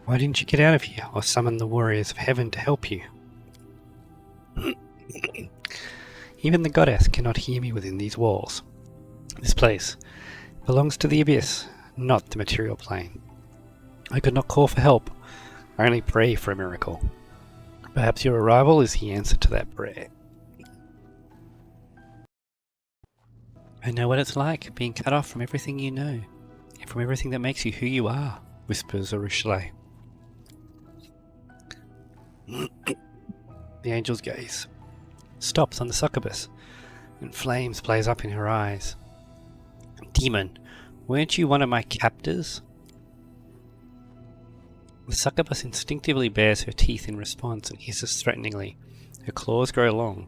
Why didn't you get out of here or summon the warriors of heaven to help you? Even the goddess cannot hear me within these walls. This place belongs to the abyss, not the material plane. I could not call for help, only pray for a miracle. Perhaps your arrival is the answer to that prayer. I know what it's like, being cut off from everything you know, and from everything that makes you who you are, whispers Emerylda. The angel's gaze stops on the succubus, and flames blaze up in her eyes. Demon, weren't you one of my captors? The succubus instinctively bares her teeth in response and hisses threateningly. Her claws grow long,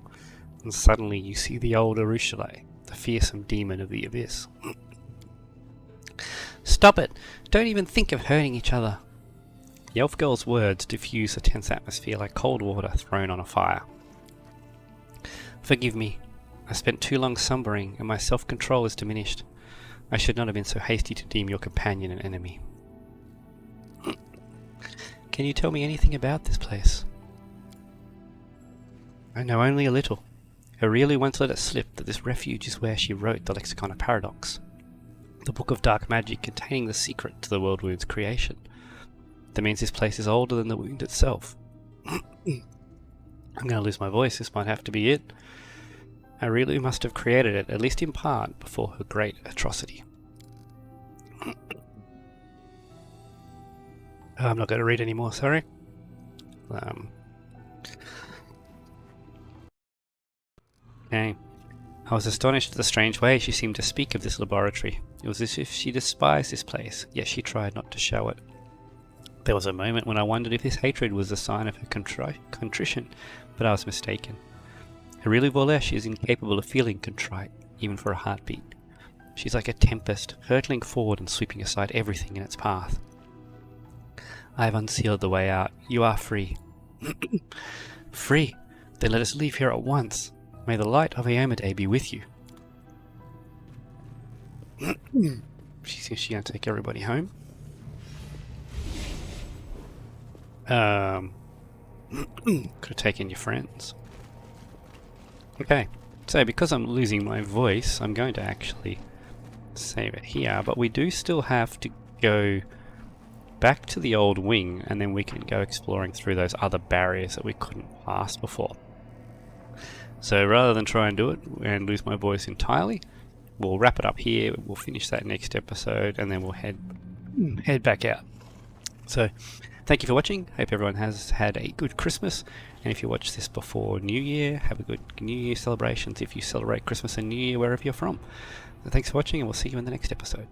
and suddenly you see the old Emerylda, the fearsome demon of the abyss. Stop it! Don't even think of hurting each other! The elf girl's words diffuse the tense atmosphere like cold water thrown on a fire. Forgive me. I spent too long slumbering, and my self-control is diminished. I should not have been so hasty to deem your companion an enemy. Can you tell me anything about this place? I know only a little. Aurelia once let it slip that this refuge is where she wrote the Lexicon of Paradox, the book of dark magic containing the secret to the Worldwound's creation. That means this place is older than the wound itself. I'm going to lose my voice, this might have to be it. Aurelia must have created it, at least in part, before her great atrocity. I'm not going to read anymore, sorry. Okay. I was astonished at the strange way she seemed to speak of this laboratory. It was as if she despised this place, yet she tried not to show it. There was a moment when I wondered if this hatred was a sign of her contrition, but I was mistaken. Aurelia WotR is incapable of feeling contrite, even for a heartbeat. She's like a tempest, hurtling forward and sweeping aside everything in its path. I have unsealed the way out. You are free. Free? Then let us leave here at once. May the light of Emerylda be with you. She's going to take everybody home. Could have taken your friends. Okay, so because I'm losing my voice, I'm going to actually save it here, but we do still have to go back to the old wing, and then we can go exploring through those other barriers that we couldn't pass before. So rather than try and do it and lose my voice entirely, we'll wrap it up here, we'll finish that next episode, and then we'll head back out. So thank you for watching. Hope everyone has had a good Christmas, and if you watch this before New Year, have a good New Year celebrations if you celebrate Christmas and New Year wherever you're from. So thanks for watching, and we'll see you in the next episode.